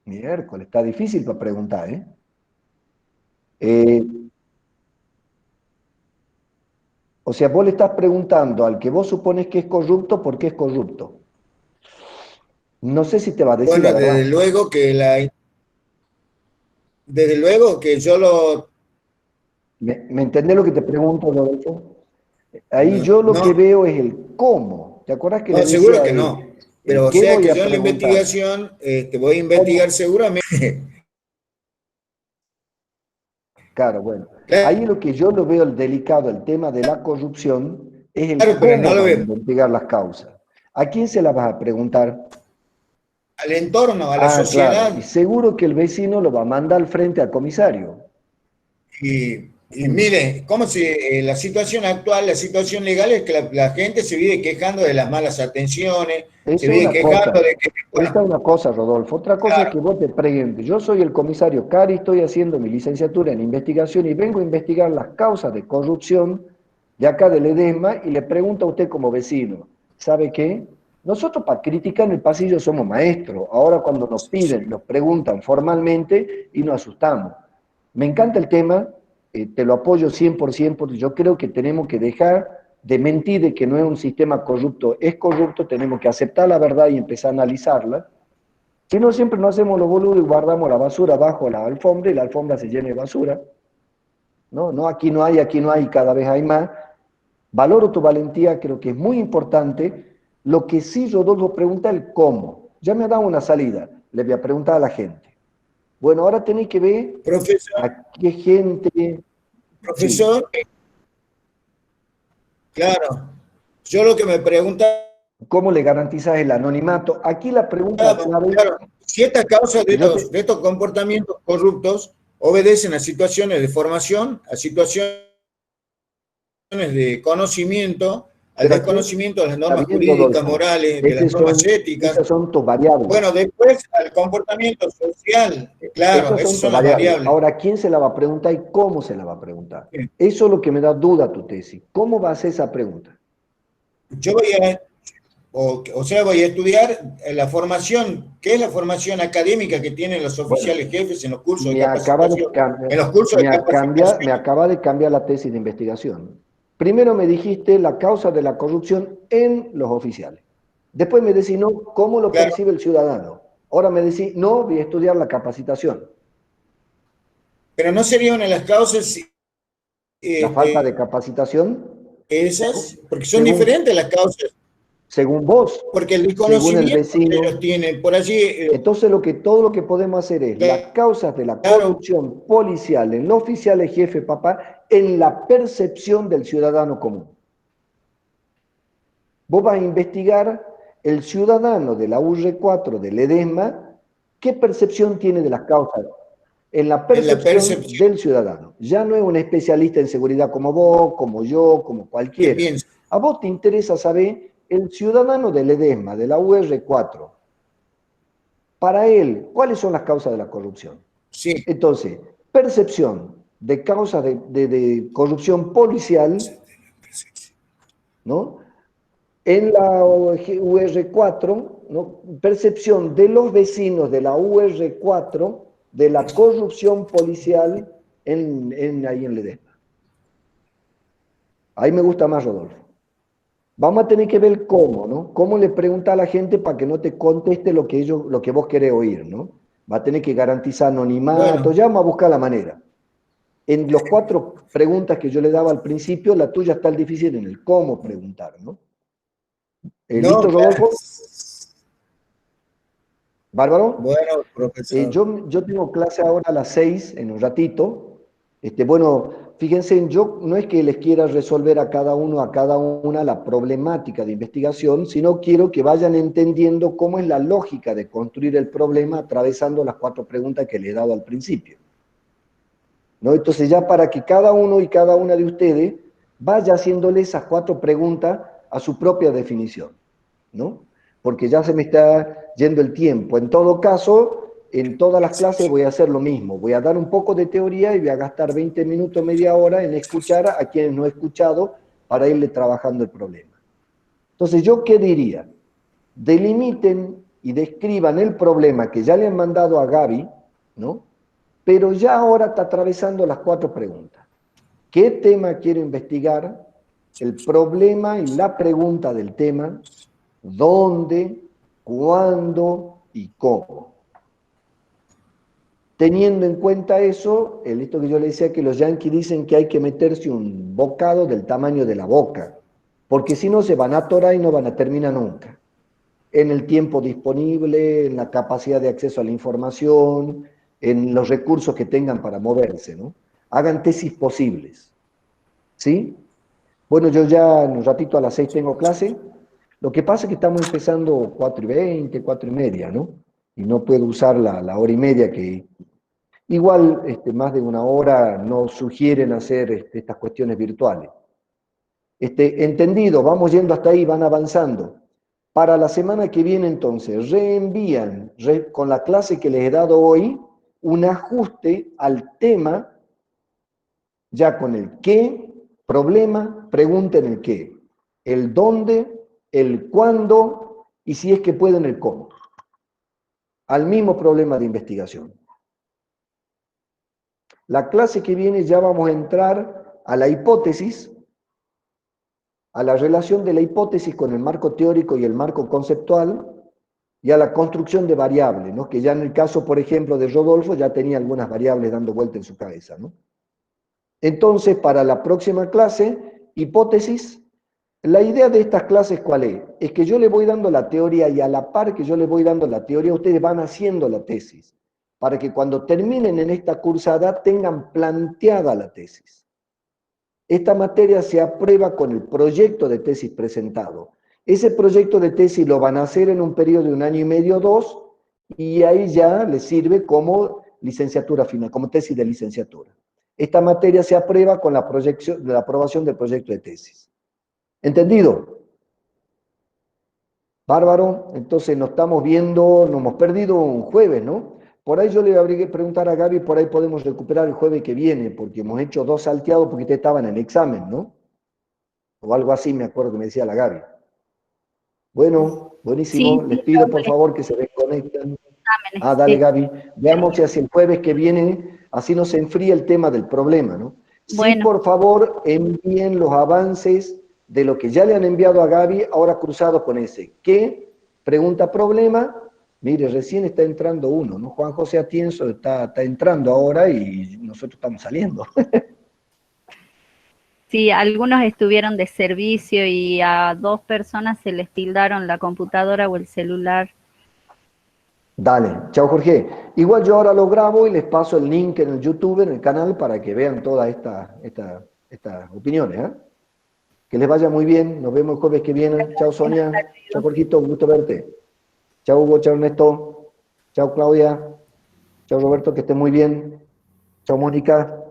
Miércoles, está difícil para preguntar, ¿eh? O sea, vos le estás preguntando al que vos supones que es corrupto por qué es corrupto. No sé si te va a decir la bueno, verdad. desde luego que yo ¿Me entendés lo que te pregunto, Rodolfo? Ahí yo lo que No, veo es el cómo. ¿Te acuerdas que le no, seguro decía que no. el Pero o qué sea voy que a yo en la preguntar? investigación voy a ¿Cómo? investigar seguramente. Claro, bueno. Ahí Claro, lo que yo lo veo el delicado, el tema de la corrupción, es el pero no cómo lo va a veo. investigar las causas. ¿A quién se las vas a preguntar? Al entorno, a la Ah, claro. Y sociedad. seguro que el vecino lo va a mandar al frente al comisario. Y mire, como si la situación actual, la situación legal es que la gente se vive quejando de las malas atenciones, se Eso es vive una quejando cosa. de que, Esa es bueno, una cosa, Rodolfo. Otra cosa es claro, que vos te preguntes. Yo soy el comisario Cari, estoy haciendo mi licenciatura en investigación y vengo a investigar las causas de corrupción de acá del EDESMA y le pregunto a usted como vecino, ¿sabe qué? Nosotros para criticar en el pasillo somos maestros. Ahora cuando nos piden, nos preguntan formalmente y nos asustamos. Me encanta el tema, te lo apoyo 100%, porque yo creo que tenemos que dejar de mentir de que no es un sistema corrupto, es corrupto, tenemos que aceptar la verdad y empezar a analizarla. Si no, siempre nos hacemos los boludos y guardamos la basura bajo la alfombra y la alfombra se llena de basura. No, no, aquí no hay, cada vez hay más. Valoro tu valentía, creo que es muy importante. Lo que sí, Rodolfo, pregunta el cómo. Ya me ha dado una salida, le voy a preguntar a la gente. Bueno, ahora tenéis que ver profesor, a qué gente, sí, profesor, claro, yo lo que me preguntaba, cómo le garantizas el anonimato. Aquí la pregunta clave claro, si estas causas que yo te, de estos comportamientos corruptos obedecen a situaciones de formación, a situaciones de conocimiento, al pero aquí desconocimiento de las está normas bien, jurídicas, Rodolfo. morales, de las normas éticas. Esas son tus variables. Bueno, después al comportamiento social, claro, Esas esas son tus son las variables. variables. Ahora, ¿quién se la va a preguntar y cómo se la va a preguntar? Bien. Eso es lo que me da duda a tu tesis. ¿Cómo va a ser esa pregunta? Yo voy a, o sea, voy a estudiar la formación, ¿qué es la formación académica que tienen los Bueno, oficiales jefes en los cursos de me acaba de, capacitación? En los cursos de me capacitación. acaba de cambiar la tesis de investigación. Primero me dijiste la causa de la corrupción en los oficiales. Después me decís, no, ¿cómo lo Claro, percibe el ciudadano? Ahora me decís, no, voy a estudiar la capacitación. pero no sería una de las causas La falta de este, capacitación, esas, porque son según, diferentes las causas, según vos, porque el según el desconocimiento que ellos vecino. tienen por allí, Entonces todo lo que podemos hacer es las causas de la claro, corrupción policial en los oficiales jefe, papá, en la percepción del ciudadano común. Vos vas a investigar el ciudadano de la UR4 del EDESMA, qué percepción tiene de las causas en la en la percepción percepción del ciudadano. Ya no es un especialista en seguridad como vos, como yo, como que cualquiera. piensa. A vos te interesa saber el ciudadano del EDESMA, de la UR4, para él, ¿cuáles son las causas de la corrupción? Sí, Entonces, percepción de causas de corrupción policial, ¿no? En la UR4, ¿no? Percepción de los vecinos de la UR4 de la corrupción policial ahí en Ledesma. Ahí me gusta más, Rodolfo. Vamos a tener que ver cómo, ¿no? Cómo le pregunta a la gente para que no te conteste lo que vos querés oír, ¿no? Va a tener que garantizar anonimato, bueno, ya vamos a buscar la manera. En los 4 preguntas que yo le daba al principio, la tuya está el difícil en el cómo preguntar, ¿no? no, ¿Listo, claro. Rodolfo? ¿Bárbaro? Bueno, profesor. Yo tengo clase ahora a las 6, en un ratito. Bueno, fíjense, yo no es que les quiera resolver a cada uno, a cada una la problemática de investigación, sino quiero que vayan entendiendo cómo es la lógica de construir el problema atravesando las 4 preguntas que le he dado al principio, ¿no? Entonces ya para que cada uno y cada una de ustedes vaya haciéndole esas 4 preguntas a su propia definición, ¿no? Porque ya se me está yendo el tiempo. En todo caso, en todas las clases voy a hacer lo mismo. Voy a dar un poco de teoría y voy a gastar 20 minutos, media hora en escuchar a quienes no he escuchado para irle trabajando el problema. Entonces, ¿yo qué diría? Delimiten y describan el problema que ya le han mandado a Gaby, ¿no? Pero ya ahora está atravesando las 4 preguntas. ¿Qué tema quiero investigar? El problema y la pregunta del tema, dónde, cuándo y cómo. teniendo en cuenta eso, esto que yo le decía, que los yanquis dicen que hay que meterse un bocado del tamaño de la boca, porque si no se van a atorar y no van a terminar nunca. En el tiempo disponible, en la capacidad de acceso a la información, en los recursos que tengan para moverse, ¿no? Hagan tesis posibles, ¿sí? Bueno, yo ya en un ratito a las 6 tengo clase. Lo que pasa es que estamos empezando 4:20, 4:30, ¿no? Y no puedo usar la hora y media que... Igual, más de una hora no sugieren hacer estas cuestiones virtuales. Entendido, vamos yendo hasta ahí, van avanzando. Para la semana que viene, entonces, reenvían con la clase que les he dado hoy un ajuste al tema, ya con el qué, problema, pregunten el qué, el dónde, el cuándo y si es que pueden el cómo. Al mismo problema de investigación. La clase que viene ya vamos a entrar a la hipótesis, a la relación de la hipótesis con el marco teórico y el marco conceptual, y a la construcción de variables, ¿no? Que ya en el caso, por ejemplo, de Rodolfo, ya tenía algunas variables dando vuelta en su cabeza, ¿no? Entonces, para la próxima clase, hipótesis, la idea de estas clases, ¿cuál es? Es que yo le voy dando la teoría y a la par que yo le voy dando la teoría, ustedes van haciendo la tesis, para que cuando terminen en esta cursada tengan planteada la tesis. Esta materia se aprueba con el proyecto de tesis presentado. Ese proyecto de tesis lo van a hacer en un periodo de 1 año y medio o 2, y ahí ya les sirve como licenciatura final, como tesis de licenciatura. Esta materia se aprueba con la aprobación del proyecto de tesis. ¿Entendido? Bárbaro, entonces nos estamos viendo, nos hemos perdido un jueves, ¿no? Por ahí yo le habría que preguntar a Gaby, por ahí podemos recuperar el jueves que viene, porque hemos hecho 2 salteados porque ustedes estaban en examen, ¿no? O algo así, me acuerdo que me decía la Gaby. Bueno, buenísimo. Sí, Les sí, pido por profe. favor que se desconecten. Exámenes, Dale sí. Gaby. Veamos si hacia el jueves que viene, así no se enfría el tema del problema, ¿no? Sí, Bueno. por favor, envíen los avances de lo que ya le han enviado a Gaby, ahora cruzado con ese. ¿Qué? Pregunta problema. Mire, recién está entrando uno, ¿no? Juan José Atienzo está entrando ahora y nosotros estamos saliendo. Sí, algunos estuvieron de servicio y a 2 personas se les tildaron la computadora o el celular. Dale, chao Jorge. Igual yo ahora lo grabo y les paso el link en el YouTube, en el canal, para que vean todas estas opiniones. ¿Eh? Que les vaya muy bien, nos vemos el jueves que viene. Chao Sonia, chao Jorgito, un gusto verte. Chao Hugo, chao Ernesto, chao Claudia, chao Roberto, que estén muy bien. Chao Mónica,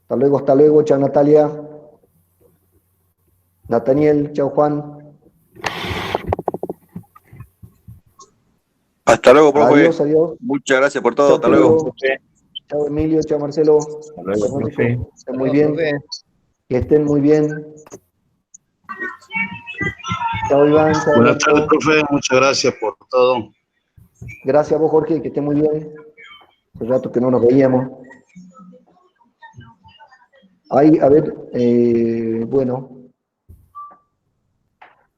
hasta luego, chao Natalia. Nathaniel, chao Juan. Hasta luego, profe. Adiós, adiós. Muchas gracias por todo. Chao, hasta luego. Pedro. Chao Emilio, chao Marcelo. Hasta luego, profe. Que estén muy bien. Que estén muy bien. Chao Iván. Chao, buenas tardes, profe. Muchas gracias por todo. Gracias a vos, Jorge, que esté muy bien. Hace rato que no nos veíamos. Ahí, a ver, bueno.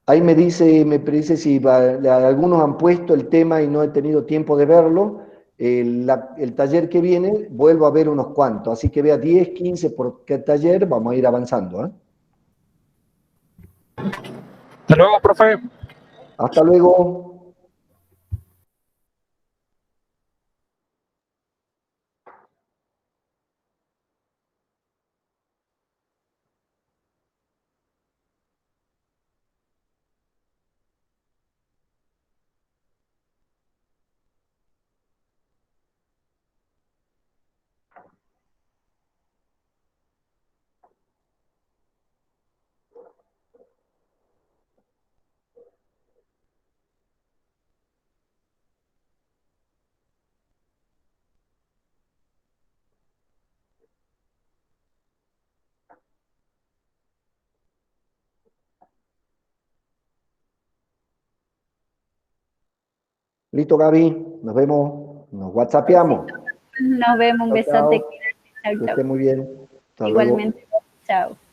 Ahí me dice si algunos han puesto el tema y no he tenido tiempo de verlo. El taller que viene, vuelvo a ver unos cuantos. Así que vea 10, 15 por qué taller, vamos a ir avanzando. ¿Eh? Hasta luego, profe. Hasta luego. Listo, Gaby, nos vemos, nos whatsappeamos. Nos vemos, un besote. Que esté muy bien. Hasta Igualmente, luego. chao.